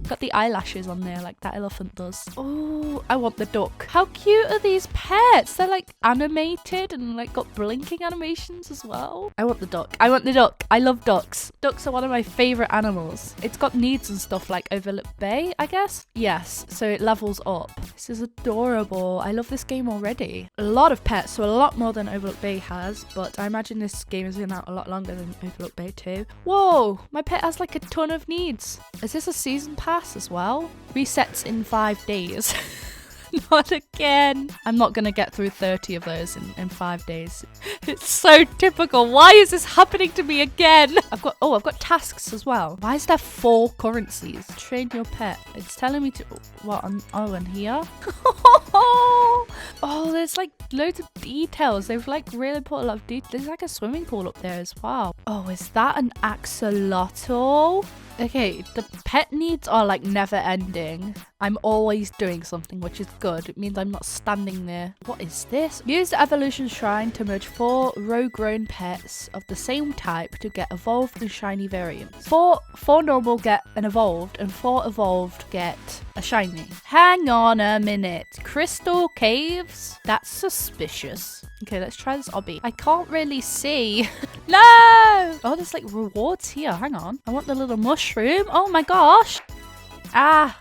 Got the eyelashes on there like that elephant does. Oh, I want the duck. How cute are these pets? They're like animated and like got blinking animations as well. I want the duck. I want the duck. I love ducks. Ducks are one of my favorite animals. It's got needs and stuff like Overlook Bay, I guess. Yes, so it levels up. This is adorable. I love this game already. A lot of pets, so a lot more than Overlook Bay has, but I imagine this game has been out a lot longer than Overlook Bay too. Whoa, my pet has like a ton of needs. Is this a season pass as well? Resets in 5 days. Not again. I'm not gonna get through 30 of those in 5 days. It's so typical. Why is this happening to me again? I've got tasks as well. Why is there 4 currencies? Train your pet. It's telling me to what on and here. Oh, there's like loads of details. They've like really put a lot of details. There's like a swimming pool up there as well. Oh, is that an axolotl? Okay, the pet needs are like never ending. I'm always doing something, which is good. It means I'm not standing there. What is this? Use the evolution shrine to merge 4 row-grown pets of the same type to get evolved and shiny variants. 4 normal get an evolved and 4 evolved get a shiny. Hang on a minute. Crystal caves? That's suspicious. Okay, let's try this obby. I can't really see. No! Oh, there's like rewards here. Hang on. I want the little mushroom. Oh my gosh. Ah.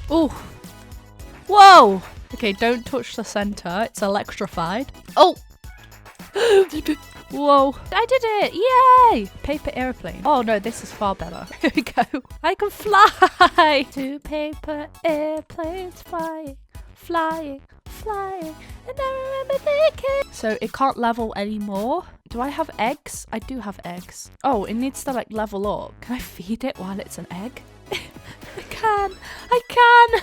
Oh. Whoa. Okay, don't touch the center. It's electrified. Oh. Whoa. I did it. Yay. Paper airplane. Oh no, this is far better. Here we go. I can fly. 2 paper airplanes flying. And I remember thinking. So it can't level anymore. Do I have eggs? I do have eggs. Oh, it needs to like level up. Can I feed it while it's an egg? I can.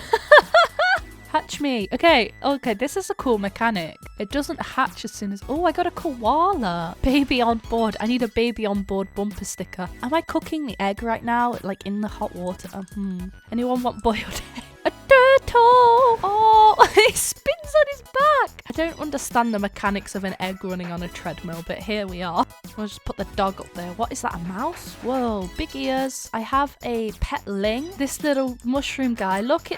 Hatch me. Okay, this is a cool mechanic. It doesn't hatch as soon as... Oh, I got a koala. Baby on board. I need a baby on board bumper sticker. Am I cooking the egg right now? Like in the hot water? Anyone want boiled egg? A turtle! Oh, he spins on his back! I don't understand the mechanics of an egg running on a treadmill, but here we are. I'll just put the dog up there. What is that, a mouse? Whoa, big ears. I have a pet ling. This little mushroom guy. Look,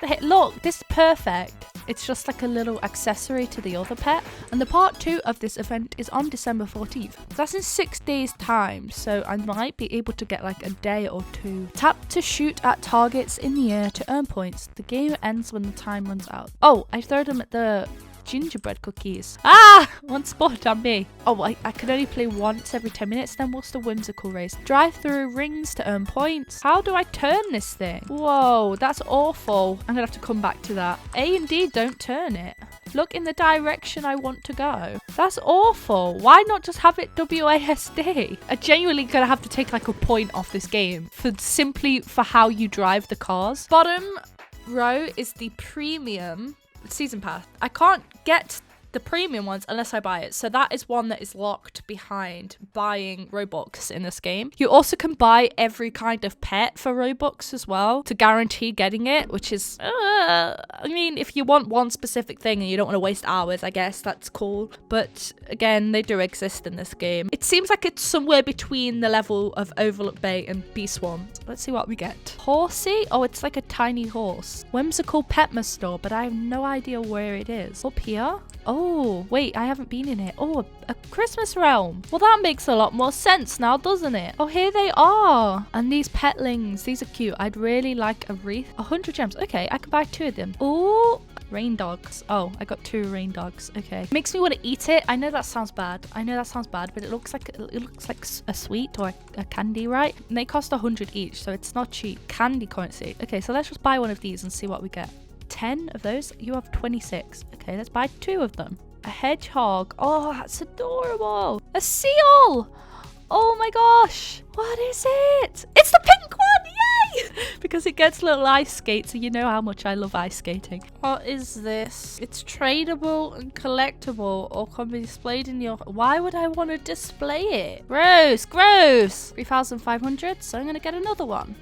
this is perfect. It's just like a little accessory to the other pet. And the part 2 of this event is on December 14th. That's in 6 days time, so I might be able to get like a day or 2. Tap to shoot at targets in the air to earn points. The game ends when the time runs out. Oh, I throw them at the gingerbread cookies. Ah! One spot on me. Oh, I can only play once every 10 minutes. Then what's the whimsical race? Drive through rings to earn points. How do I turn this thing? Whoa, that's awful. I'm gonna have to come back to that. A and D don't turn it. Look in the direction I want to go. That's awful. Why not just have it WASD? I genuinely gonna have to take like a point off this game simply for how you drive the cars. Bottom row is the premium season pass. I can't get the premium ones unless I buy it. So that is one that is locked behind buying Robux in this game. You also can buy every kind of pet for Robux as well to guarantee getting it, which is, I mean, if you want one specific thing and you don't want to waste hours, I guess that's cool. But again, they do exist in this game. It seems like it's somewhere between the level of Overlook Bay and Beast One. Let's see what we get. Horsey? Oh, it's like a tiny horse. Whimsical Petma store, but I have no idea where it is. Up here? Oh, wait, I haven't been in it. Oh, a Christmas realm. Well, that makes a lot more sense now, doesn't it? Oh, here they are. And these petlings, these are cute. I'd really like a wreath. 100 gems. Okay, I can buy 2 of them. Oh, rain dogs. Oh, I got 2 rain dogs. Okay. Makes me want to eat it. I know that sounds bad. But it looks like a sweet or a candy, right? And they cost 100 each, so it's not cheap. Candy currency. Okay, so let's just buy one of these and see what we get. 10 of those. You have 26. Okay, let's buy 2 of them. A hedgehog. Oh, that's adorable. A seal. Oh my gosh. What is it? It's the pink one. Yay! Because it gets little ice skates, and you know how much I love ice skating. What is this? It's tradable and collectible, or can be displayed in your... Why would I want to display it? Gross. 3,500. So I'm going to get another one.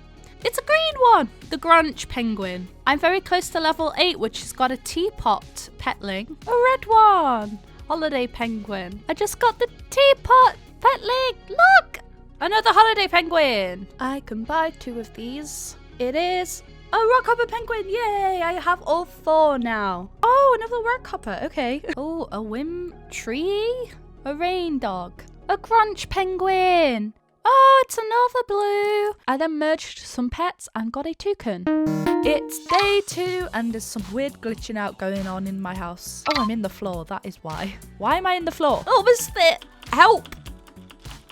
It's a green one! The Grunch penguin. I'm very close to level 8, which has got a teapot petling. A red one! Holiday penguin. I just got the teapot petling! Look! Another holiday penguin! I can buy 2 of these it is a rockhopper penguin. Yay, I have all 4 now. Oh, another rockhopper. Okay. Oh, a whim tree, a rain dog, a grunch penguin. Oh, it's another blue. I then merged some pets and got a toucan. It's day 2 and there's some weird glitching out going on in my house. Oh, I'm in the floor. That is why. Why am I in the floor? Oh, this fit. Help.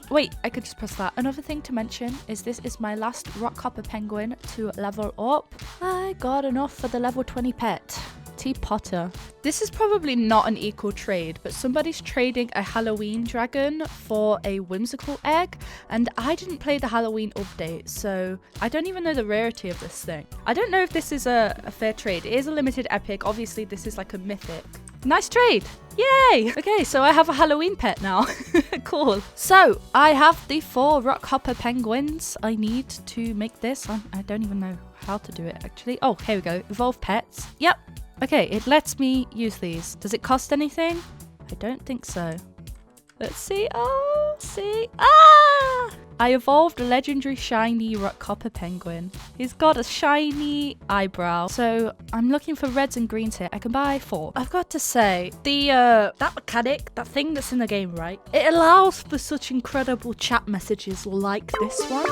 Wait, I could just press that. Another thing to mention is this is my last rockhopper penguin to level up. I got enough for the level 20 pet. T. Potter. This is probably not an equal trade, but somebody's trading a Halloween dragon for a whimsical egg, and I didn't play the Halloween update, so I don't even know the rarity of this thing. I don't know if this is a fair trade. It is a limited epic. Obviously, this is like a mythic. Nice trade. Yay! Okay, so I have a Halloween pet now. Cool. So, I have the 4 rockhopper penguins I need to make this. I don't even know how to do it, actually. Oh, here we go. Evolve pets. Yep. Okay, it lets me use these. Does it cost anything? I don't think so. Let's see. Oh, see. Ah! I evolved a legendary shiny rockhopper penguin. He's got a shiny eyebrow. So I'm looking for reds and greens here. I can buy 4. I've got to say, that mechanic, that thing that's in the game, right? It allows for such incredible chat messages like this one.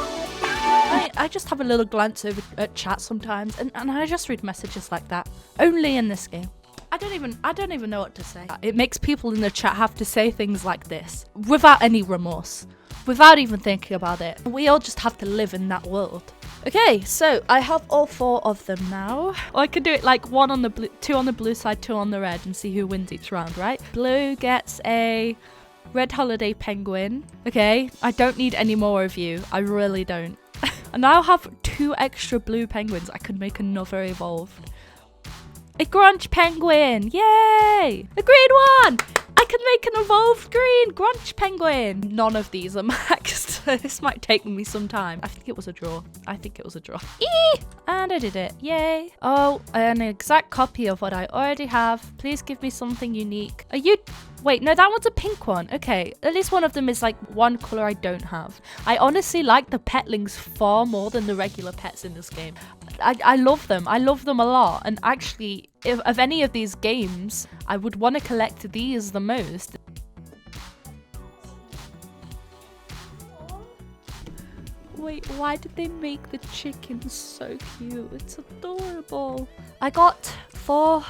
I just have a little glance over at chat sometimes, and I just read messages like that. Only in this game. I don't even know what to say. It makes people in the chat have to say things like this without any remorse, without even thinking about it. We all just have to live in that world. Okay, so I have all 4 of them now. Or I could do it like 1 on the blue, 2 on the blue side, 2 on the red, and see who wins each round, right? Blue gets a red holiday penguin. Okay, I don't need any more of you. I really don't. I now have 2 extra blue penguins. I could make another evolved. A grunch penguin! Yay! A green one! I can make an evolved green grunch penguin! None of these are maxed. This might take me some time. I think it was a draw. Eee! And I did it. Yay! Oh, an exact copy of what I already have. Please give me something unique. Are you... Wait, no, that one's a pink one. Okay, at least one of them is like one color I don't have. I honestly like the petlings far more than the regular pets in this game. I love them. I love them a lot. And actually, if of any of these games, I would want to collect these the most. Wait, why did they make the chicken so cute? It's adorable. I got 4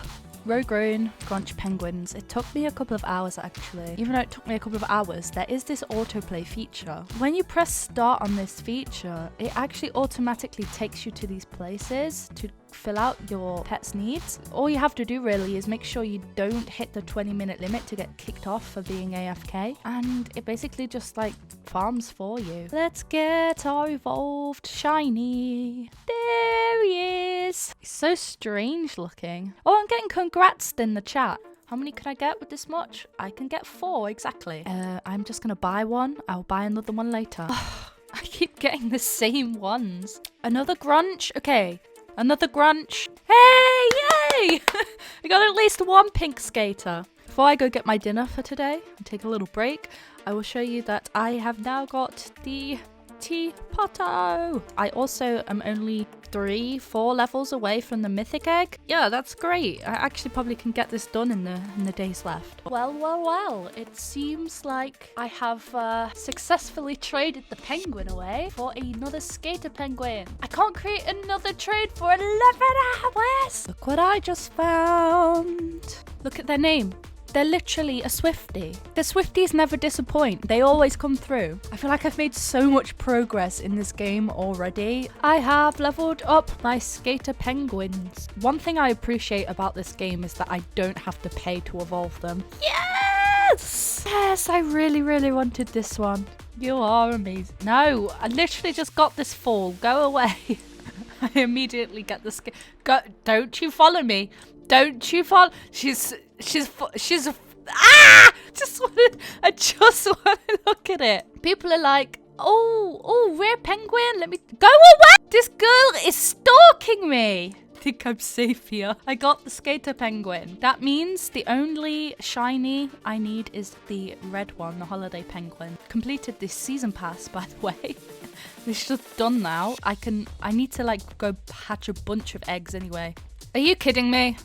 row-grown grunch penguins. It took me a couple of hours actually. Even though it took me a couple of hours, there is this autoplay feature. When you press start on this feature, it actually automatically takes you to these places to fill out your pet's needs. All you have to do really is make sure you don't hit the 20-minute limit to get kicked off for being AFK, and it basically just like farms for you. Let's get our evolved shiny. There he is. He's so strange looking. Oh, I'm getting congrats in the chat. How many can I get with this much? I can get 4 exactly. I'm just gonna buy one. I'll buy another one later. I keep getting the same ones. Another grunch. Okay. Another grunch. Hey, yay! I got at least 1 pink skater. Before I go get my dinner for today and take a little break, I will show you that I have now got the T. Potter. I also am only 3-4 levels away from the mythic egg. Yeah, that's great. I actually probably can get this done in the days left. Well, it seems like I have successfully traded the penguin away for another skater penguin. I can't create another trade for 11 hours. Look what I just found. Look at their name. They're literally a Swiftie. The Swifties never disappoint. They always come through. I feel like I've made so much progress in this game already. I have leveled up my skater penguins. One thing I appreciate about this game is that I don't have to pay to evolve them. Yes! Yes, I really, really wanted this one. You are amazing. No, I literally just got this fall. Go away. I immediately get the skin. Go! Don't you follow me. Don't you follow. She's I just want to look at it. People are like, oh, rare penguin. Let me go away. This girl is stalking me. think I'm safe here. I got the skater penguin. That means the only shiny I need is the red one, the holiday penguin. Completed this season pass, by the way. It's just done now. I need to like go hatch a bunch of eggs anyway. Are you kidding me?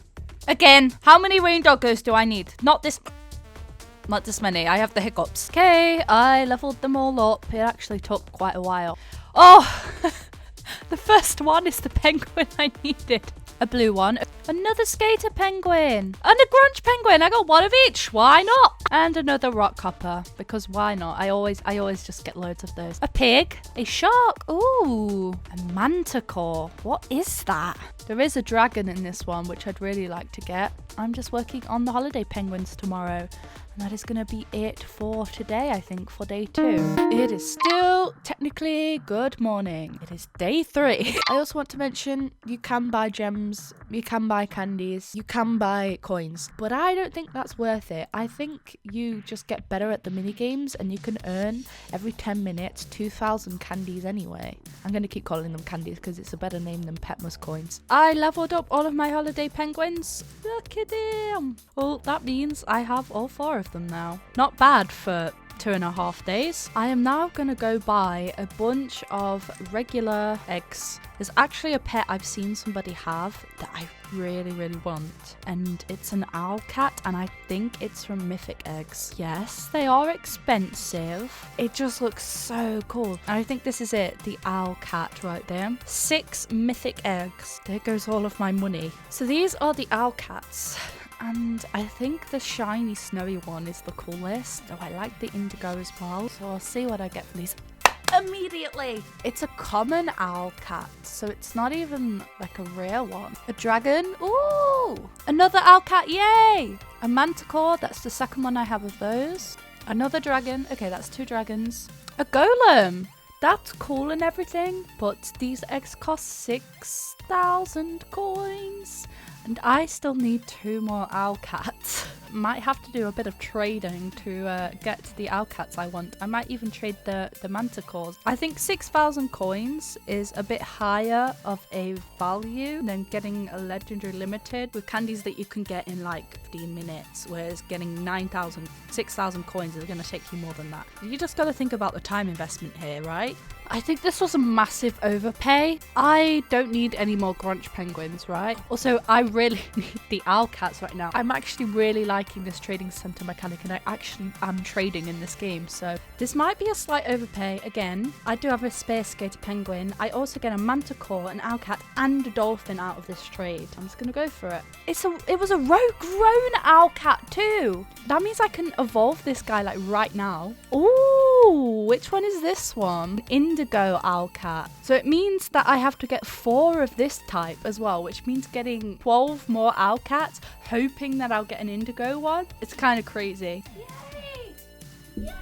Again, how many rain doggos do I need? Not this many. I have the hiccups. Okay, I leveled them all up. It actually took quite a while. Oh, the first one is the penguin I needed. A blue one. Another skater penguin. And a grunge penguin. I got one of each. Why not? And another rock copper. Because why not? I always just get loads of those. A pig. A shark. Ooh. A manticore. What is that? There is a dragon in this one, which I'd really like to get. I'm just working on the holiday penguins tomorrow. And that is going to be it for today, I think, for day 2. It is still technically good morning. It is day 3. I also want to mention you can buy gems, you can buy candies, you can buy coins. But I don't think that's worth it. I think you just get better at the mini games and you can earn every 10 minutes 2,000 candies anyway. I'm going to keep calling them candies because it's a better name than Petmas coins. I leveled up all of my holiday penguins. Look at them. Well, that means I have all 4 of them now. Not bad for 2.5 days. I am now gonna go buy a bunch of regular eggs. There's actually a pet I've seen somebody have that I really want, and it's an owl cat, and I think it's from Mythic Eggs. Yes, they are expensive. It just looks so cool. And I think this is it, the owl cat right there. 6 Mythic Eggs. There goes all of my money. So these are the owl cats. And I think the shiny snowy one is the coolest. Oh, I like the indigo as well. So I'll see what I get from these immediately. It's a common owl cat, so it's not even like a rare one. A dragon. Ooh, another owl cat. Yay. A manticore. That's the second one I have of those. Another dragon. Okay, that's 2 dragons. A golem. That's cool and everything, but these eggs cost 6,000 coins. And I still need 2 more owl cats. Might have to do a bit of trading to get the owl cats I want. I might even trade the manticores. I think 6,000 coins is a bit higher of a value than getting a legendary limited with candies that you can get in like 15 minutes, whereas getting 6,000 coins is going to take you more than that. You just got to think about the time investment here, right? I think this was a massive overpay. I don't need any more grunge penguins, right? Also, I really need the owl cats right now. I'm actually really liking this trading center mechanic, and I actually am trading in this game, so this might be a slight overpay. Again, I do have a space skater penguin. I also get a manticore, an owl cat, and a dolphin out of this trade. I'm just gonna go for it. It was a grown owl cat too. That means I can evolve this guy like right now. Ooh, which one is this one? Indigo owl cat. So it means that I have to get 4 of this type as well, which means getting 12 more owl cats, hoping that I'll get an indigo one. It's kind of crazy. Yay! Yay!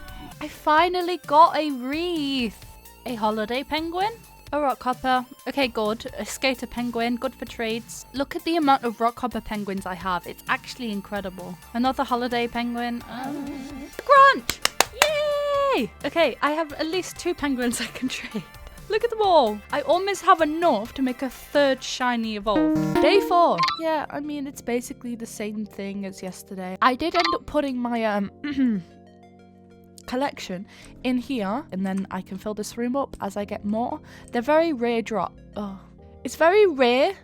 I finally got a wreath. A holiday penguin. A rock hopper. Okay, good. A skater penguin. Good for trades. Look at the amount of rock hopper penguins I have. It's actually incredible. Another holiday penguin. Grunch! Yay! Okay, I have at least 2 penguins I can trade. Look at them all. I almost have enough to make a 3rd shiny evolve. Day 4. Yeah, I mean, it's basically the same thing as yesterday. I did end up putting my collection in here, and then I can fill this room up as I get more. They're very rare drop. Oh, it's very rare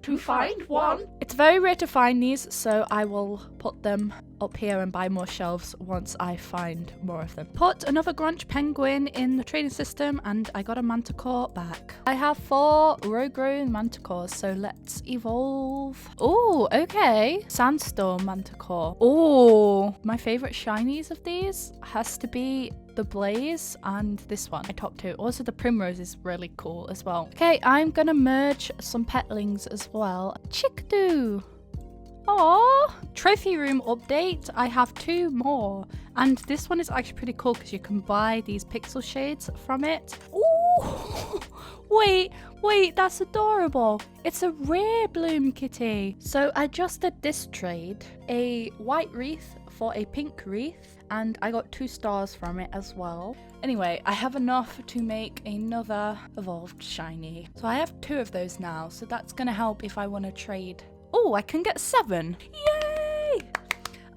to find one. It's very rare to find these, so I will put them up here and buy more shelves once I find more of them. Put another grunge penguin in the trading system, and I got a manticore back. I have 4 row-grown manticores, so let's evolve. Oh, okay. Sandstorm manticore. Oh, my favorite shinies of these has to be the blaze and this one, my top 2. Also, the primrose is really cool as well. Okay, I'm gonna merge some petlings as well. Chickadoo. Oh, trophy room update. I have 2 more, and this one is actually pretty cool because you can buy these pixel shades from it. Ooh, wait, that's adorable. It's a rare bloom kitty. So I just did this trade, a white wreath for a pink wreath, and I got 2 stars from it as well. Anyway, I have enough to make another evolved shiny. So I have 2 of those now, so that's gonna help if I want to trade. Oh, I can get 7. Yay!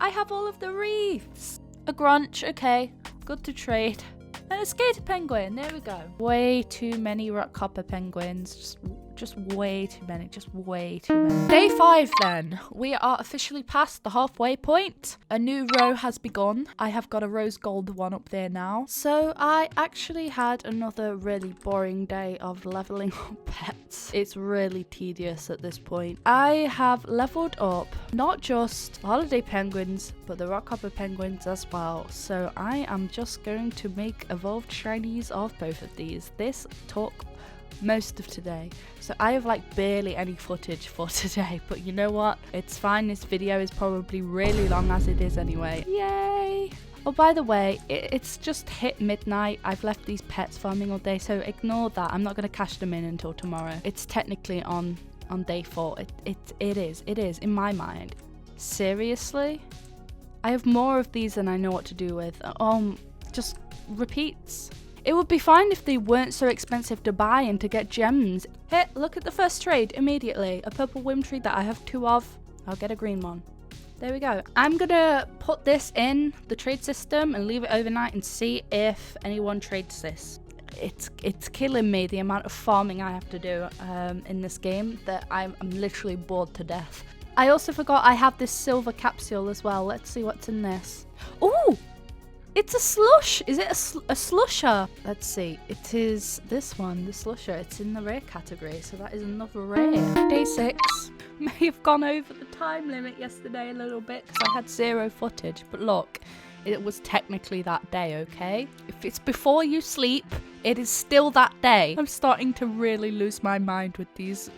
I have all of the wreaths. A grunch, okay, good to trade. And a skater penguin, there we go. Way too many rock copper penguins, just way too many, just way too many. Day 5 then. We are officially past the halfway point. A new row has begun. I have got a rose gold one up there now. So I actually had another really boring day of leveling up pets. It's really tedious at this point. I have leveled up not just holiday penguins, but the rock copper penguins as well. So I am just going to make evolved shinies of both of these. This took most of today, so I have like barely any footage for today, but you know what, it's fine. This video is probably really long as it is anyway. Yay! Oh, by the way, it's just hit midnight. I've left these pets farming all day, so ignore that. I'm not going to cash them in until tomorrow. It's technically on day 4. It is in my mind. Seriously, I have more of these than I know what to do with. Just repeats. It would be fine if they weren't so expensive to buy and to get gems. Hey, look at the first trade immediately. A purple whim tree that I have 2 of. I'll get a green one. There we go. I'm gonna put this in the trade system and leave it overnight and see if anyone trades this. It's killing me, the amount of farming I have to do in this game, that I'm literally bored to death. I also forgot I have this silver capsule as well. Let's see what's in this. Ooh! It's a slush! Is it a slusher? Let's see. It is this one, the slusher. It's in the rare category, so that is another rare. Day 6. May have gone over the time limit yesterday a little bit because I had 0 footage. But look, it was technically that day, okay? If it's before you sleep, it is still that day. I'm starting to really lose my mind with these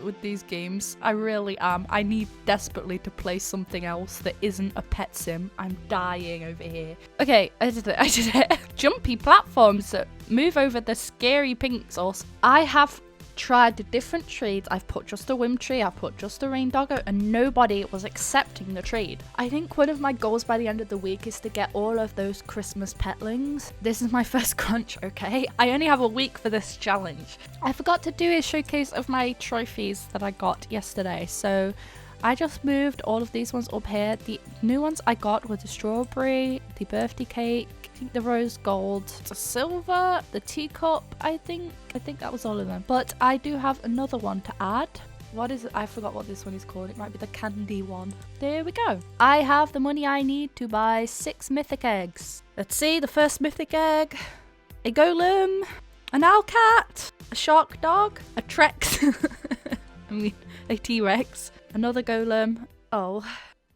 games. I really am. I need desperately to play something else that isn't a pet sim. I'm dying over here. Okay, I did it. Jumpy platforms that move over the scary pink sauce. I have tried the different trades. I've put just a whim tree, I've put just a rain doggo, and nobody was accepting the trade. I think one of my goals by the end of the week is to get all of those Christmas petlings. This is my first crunch, okay? I only have a week for this challenge. I forgot to do a showcase of my trophies that I got yesterday, so I just moved all of these ones up here. The new ones I got were the strawberry, the birthday cake, I think the rose gold, the silver, the teacup, I think that was all of them. But I do have another one to add. What is it? I forgot what this one is called. It might be the candy one. There we go. I have the money I need to buy 6 mythic eggs. Let's see, the first mythic egg, a golem, an owl cat, a shark dog, a Trex, I mean a T-Rex, another golem. Oh,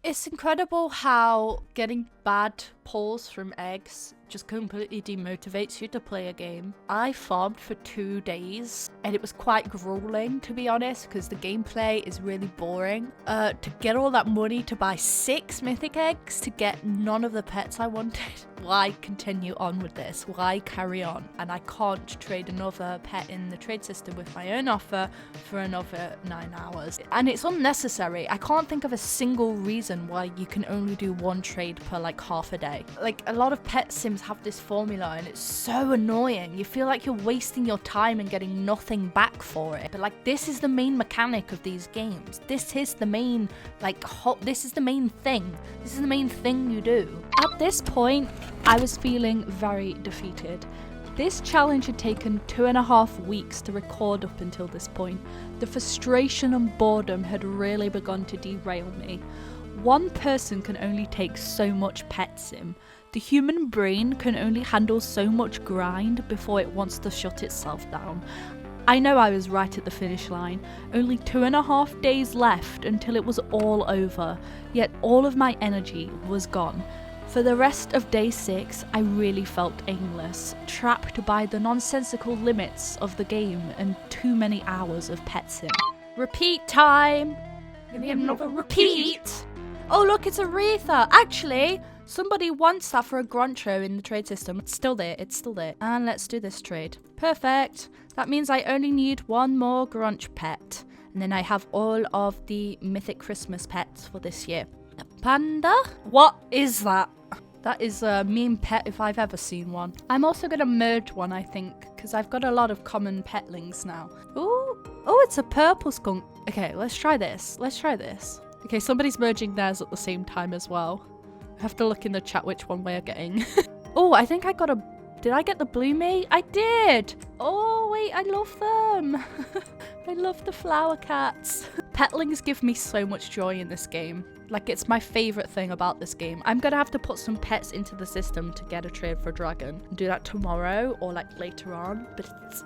it's incredible how getting bad pulls from eggs just completely demotivates you to play a game. I farmed for 2 days and it was quite grueling, to be honest, because the gameplay is really boring. To get all that money to buy 6 mythic eggs to get none of the pets I wanted. Why continue on with this? Why carry on? And I can't trade another pet in the trade system with my own offer for another 9 hours. And it's unnecessary. I can't think of a single reason why you can only do 1 trade per like half a day. Like, a lot of pet sims have this formula and it's so annoying. You feel like you're wasting your time and getting nothing back for it. But like, this is the main mechanic of these games. This is the main this is the main thing. This is the main thing you do. At this point, I was feeling very defeated. This challenge had taken 2.5 weeks to record up until this point. The frustration and boredom had really begun to derail me. One person can only take so much pet sim. The human brain can only handle so much grind before it wants to shut itself down. I know I was right at the finish line. Only 2.5 days left until it was all over, yet all of my energy was gone. For the rest of day 6, I really felt aimless, trapped by the nonsensical limits of the game and too many hours of pet sim. Repeat time! Give me another repeat! Oh look, it's a Aretha! Actually, somebody wants that for a Gruncho in the trade system. It's still there. And let's do this trade. Perfect. That means I only need 1 more Grunch pet. And then I have all of the mythic Christmas pets for this year. A panda? What is that? That is a meme pet if I've ever seen one. I'm also going to merge one, I think, because I've got a lot of common petlings now. Oh, it's a purple skunk. Okay, let's try this. Okay, somebody's merging theirs at the same time as well. I have to look in the chat which one we're getting. Oh, I think I got a... Did I get the blue mate? I did! Oh, wait, I love them. I love the flower cats. Petlings give me so much joy in this game. Like, it's my favorite thing about this game. I'm gonna have to put some pets into the system to get a trade for a dragon. Do that tomorrow or like later on, but it's...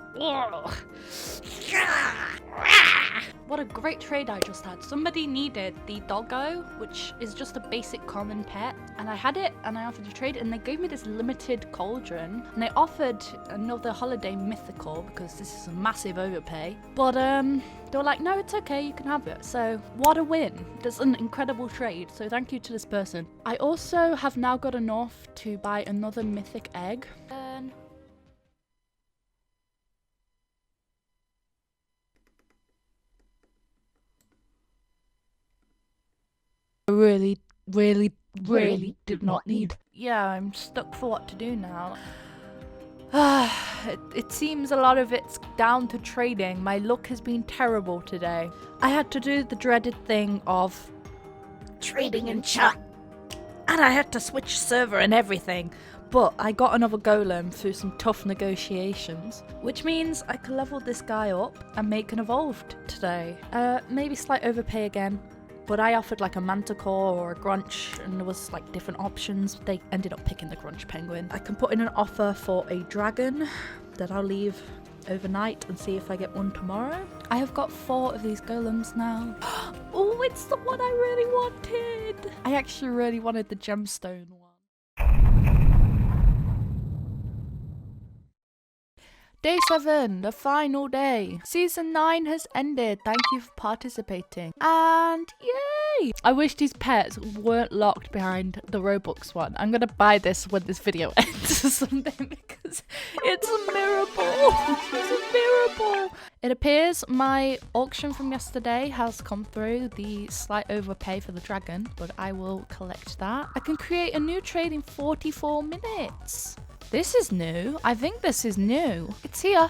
What a great trade I just had. Somebody needed the doggo, which is just a basic common pet, and I had it and I offered a trade and they gave me this limited cauldron and they offered another holiday mythical because this is a massive overpay, but they were like, no, it's okay, you can have it. So what a win. That's an incredible trade, so thank you to this person. I also have now got enough to buy another mythic egg. Really did not need. Yeah, I'm stuck for what to do now. It seems a lot of it's down to trading. My luck has been terrible today. I had to do the dreaded thing of trading in chat, and I had to switch server and everything. But I got another golem through some tough negotiations, which means I can level this guy up and make an evolved today. Maybe slight overpay again. But I offered like a manticore or a grunch and there was like different options. They ended up picking the grunch penguin. I can put in an offer for a dragon that I'll leave overnight and see if I get one tomorrow. I have got 4 of these golems now. Oh, it's the one I really wanted. I actually really wanted the gemstone one. Day 7, the final day. Season 9 has ended. Thank you for participating. And yay! I wish these pets weren't locked behind the Robux one. I'm gonna buy this when this video ends or something because it's a miracle. It's a miracle. It appears my auction from yesterday has come through, the slight overpay for the dragon, but I will collect that. I can create a new trade in 44 minutes. This is new. I think this is new. It's here.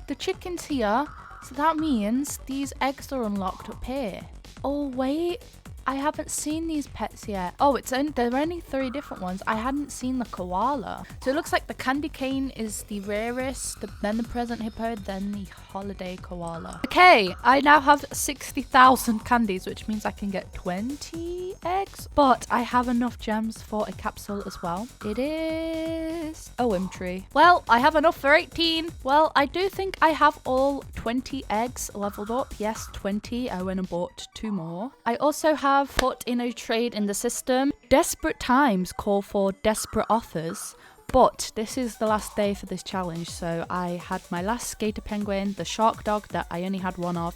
The chicken's here. So that means these eggs are unlocked up here. Oh, wait. I haven't seen these pets yet. Oh, there are only 3 different ones. I hadn't seen the koala. So it looks like the candy cane is the rarest, then the present hippo, then the holiday koala. Okay, I now have 60,000 candies, which means I can get 20 eggs. But I have enough gems for a capsule as well. It is OM tree. Well, I have enough for 18. Well, I do think I have all 20 eggs leveled up. Yes, 20. I went and bought 2 more. I also have put in a trade in the system. Desperate times call for desperate offers, but this is the last day for this challenge, so I had my last skater penguin, the shark dog that I only had 1 of,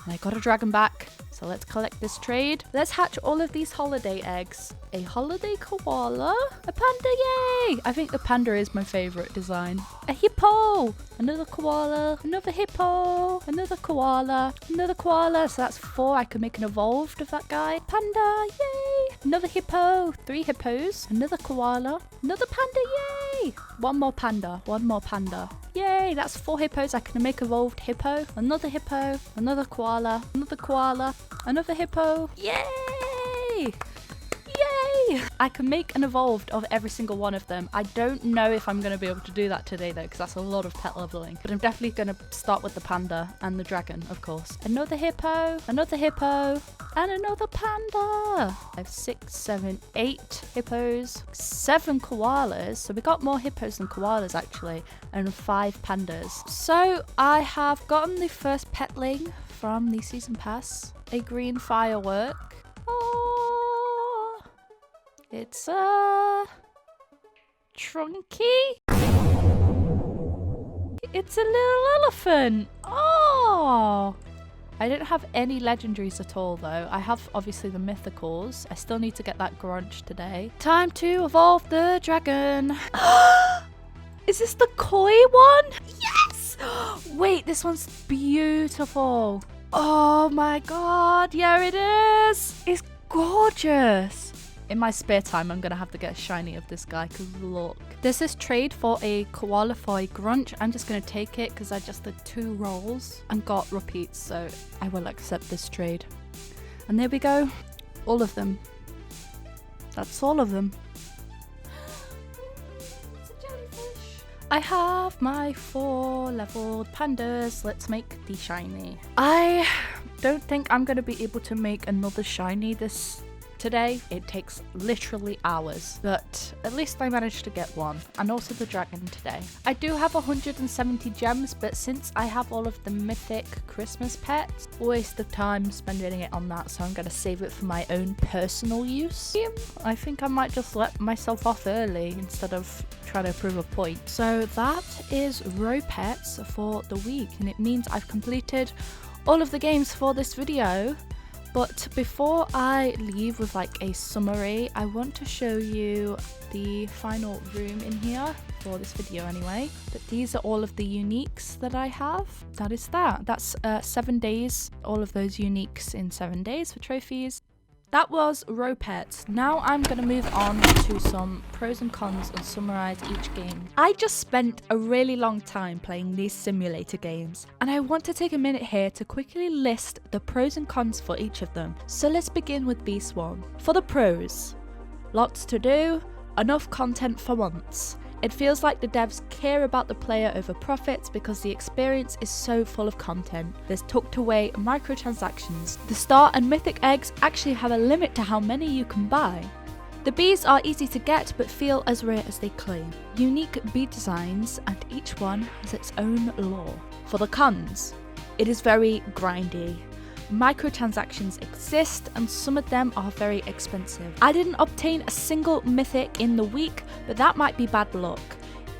and I got a dragon back. So let's collect this trade. Let's hatch all of these holiday eggs. A holiday koala, a panda, yay! I think the panda is my favorite design. A hippo, another koala, another hippo, another koala, another koala. So that's 4. I could make an evolved of that guy. Panda, yay! Another hippo, 3 hippos, another koala, another panda, yay! 1 more panda, 1 more panda. Yay, that's 4 hippos. I can make evolved hippo, another hippo, another koala, another hippo. Yay! Yay! I can make an evolved of every single one of them. I don't know if I'm going to be able to do that today though, because that's a lot of pet leveling. But I'm definitely going to start with the panda and the dragon, of course. Another hippo, and another panda. I have 6, 7, 8 hippos, 7 koalas. So we got more hippos than koalas actually, and 5 pandas. So I have gotten the first petling from the season pass, a green firework. Oh, it's a Trunky. It's a little elephant. Oh, I don't have any legendaries at all though. I have obviously the mythicals. I still need to get that grunch today. Time to evolve the dragon. Is this the koi one? Yes! Wait, this one's beautiful. Oh my god, yeah it is. It's gorgeous. In my spare time, I'm gonna have to get a shiny of this guy, because look. There's this trade for a Koalafoy Grunch. I'm just gonna take it because I just did 2 rolls and got repeats, so I will accept this trade. And there we go. All of them. That's all of them. It's a jellyfish. I have my 4 leveled pandas. Let's make the shiny. I don't think I'm gonna be able to make another shiny today. It takes literally hours, but at least I managed to get one, and also the dragon today. I do have 170 gems, but since I have all of the mythic Christmas pets, waste of time spending it on that, so I'm gonna save it for my own personal use. I think I might just let myself off early instead of trying to prove a point. So that is RoPets for the week, and it means I've completed all of the games for this video. But before I leave with like a summary, I want to show you the final room in here for this video anyway. But these are all of the uniques that I have. That is that. That's 7 days, all of those uniques in 7 days for trophies. That was RoPets. Now I'm going to move on to some pros and cons and summarize each game. I just spent a really long time playing these simulator games, and I want to take a minute here to quickly list the pros and cons for each of them. So let's begin with this one. For the pros, lots to do, enough content for once. It feels like the devs care about the player over profits because the experience is so full of content. There's tucked away microtransactions. The star and mythic eggs actually have a limit to how many you can buy. The bees are easy to get but feel as rare as they claim. Unique bee designs, and each one has its own lore. For the cons, it is very grindy. Microtransactions exist and some of them are very expensive. I didn't obtain a single mythic in the week, but that might be bad luck.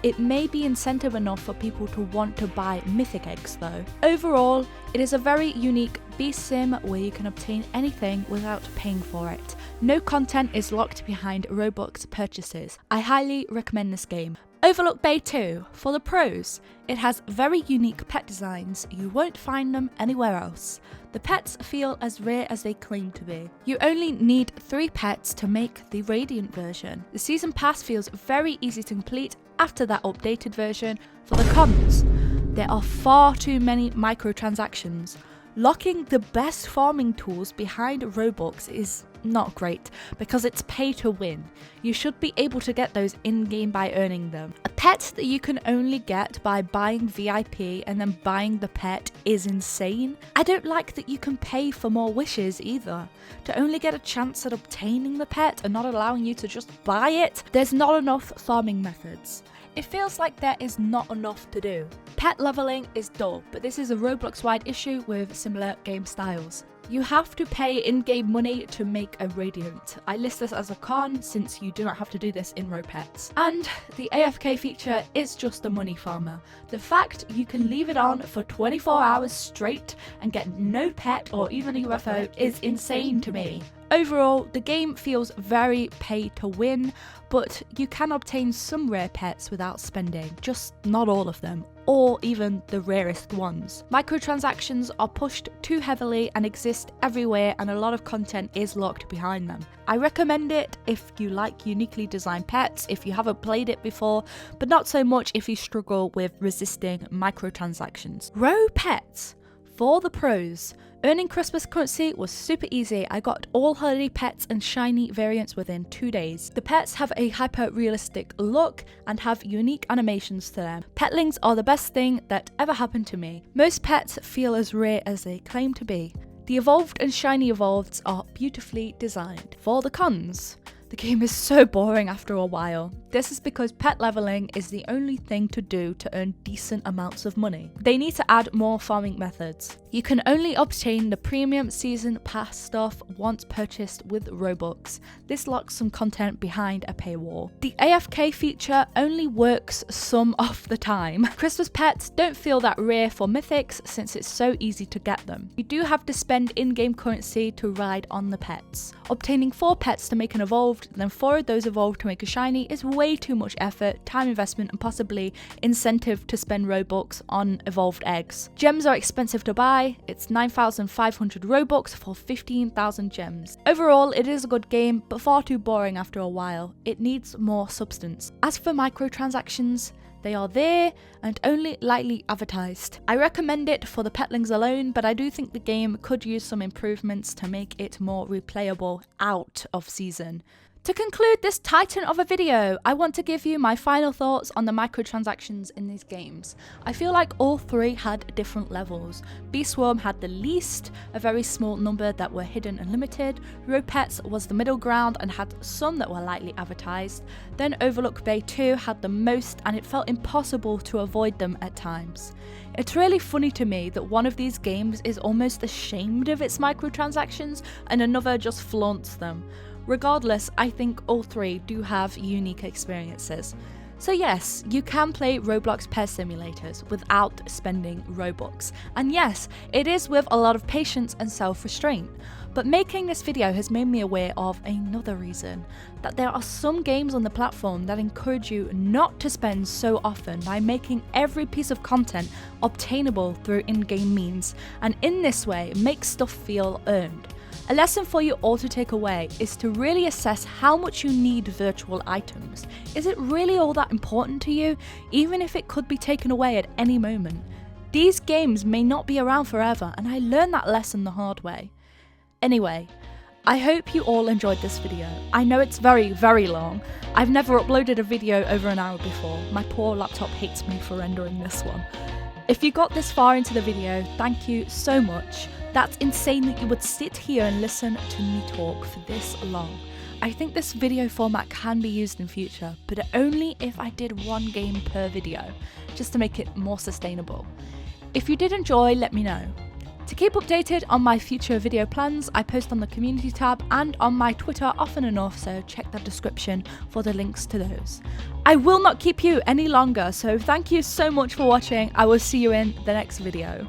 It may be incentive enough for people to want to buy mythic eggs though. Overall, it is a very unique bee sim where you can obtain anything without paying for it. No content is locked behind Robux purchases. I highly recommend this game. Overlook Bay 2. For the pros, it has very unique pet designs. You won't find them anywhere else. The pets feel as rare as they claim to be. You only need 3 pets to make the Radiant version. The season pass feels very easy to complete after that updated version. For the cons, there are far too many microtransactions. Locking the best farming tools behind Robux is not great because it's pay to win. You should be able to get those in-game by earning them. A pet that you can only get by buying VIP and then buying the pet is insane. I don't like that you can pay for more wishes either. To only get a chance at obtaining the pet and not allowing you to just buy it, there's not enough farming methods. It feels like there is not enough to do. Pet leveling is dull, but this is a Roblox-wide issue with similar game styles. You have to pay in-game money to make a Radiant. I list this as a con since you do not have to do this in RoPets. And the AFK feature is just a money farmer. The fact you can leave it on for 24 hours straight and get no pet or even a UFO is insane to me. Overall, the game feels very pay to win, but you can obtain some rare pets without spending, just not all of them, or even the rarest ones. Microtransactions are pushed too heavily and exist everywhere, and a lot of content is locked behind them. I recommend it if you like uniquely designed pets, if you haven't played it before, but not so much if you struggle with resisting microtransactions. RoPets. For the pros, earning Christmas currency was super easy. I got all holiday pets and shiny variants within 2 days. The pets have a hyper-realistic look and have unique animations to them. Petlings are the best thing that ever happened to me. Most pets feel as rare as they claim to be. The evolved and shiny evolveds are beautifully designed. For the cons, the game is so boring after a while. This is because pet leveling is the only thing to do to earn decent amounts of money. They need to add more farming methods. You can only obtain the premium season pass stuff once purchased with Robux. This locks some content behind a paywall. The AFK feature only works some of the time. Christmas pets don't feel that rare for mythics since it's so easy to get them. You do have to spend in-game currency to ride on the pets. Obtaining 4 pets to make an evolved, then 4 of those evolved to make a shiny is way way too much effort, time investment, and possibly incentive to spend Robux on evolved eggs. Gems are expensive to buy. It's 9,500 Robux for 15,000 gems. Overall, it is a good game, but far too boring after a while. It needs more substance. As for microtransactions, they are there and only lightly advertised. I recommend it for the petlings alone, but I do think the game could use some improvements to make it more replayable out of season. To conclude this titan of a video, I want to give you my final thoughts on the microtransactions in these games. I feel like all three had different levels. Beastworm had the least, a very small number that were hidden and limited. RoPets was the middle ground and had some that were lightly advertised. Then Overlook Bay 2 had the most, and it felt impossible to avoid them at times. It's really funny to me that one of these games is almost ashamed of its microtransactions and another just flaunts them. Regardless, I think all three do have unique experiences. So yes, you can play Roblox pet simulators without spending Robux. And yes, it is with a lot of patience and self-restraint. But making this video has made me aware of another reason, that there are some games on the platform that encourage you not to spend so often by making every piece of content obtainable through in-game means, and in this way make stuff feel earned. A lesson for you all to take away is to really assess how much you need virtual items. Is it really all that important to you, even if it could be taken away at any moment? These games may not be around forever, and I learned that lesson the hard way. Anyway, I hope you all enjoyed this video. I know it's very, very long. I've never uploaded a video over an hour before. My poor laptop hates me for rendering this one. If you got this far into the video, thank you so much. That's insane that you would sit here and listen to me talk for this long. I think this video format can be used in future, but only if I did one game per video, just to make it more sustainable. If you did enjoy, let me know. To keep updated on my future video plans, I post on the community tab and on my Twitter often enough, so check the description for the links to those. I will not keep you any longer, so thank you so much for watching. I will see you in the next video.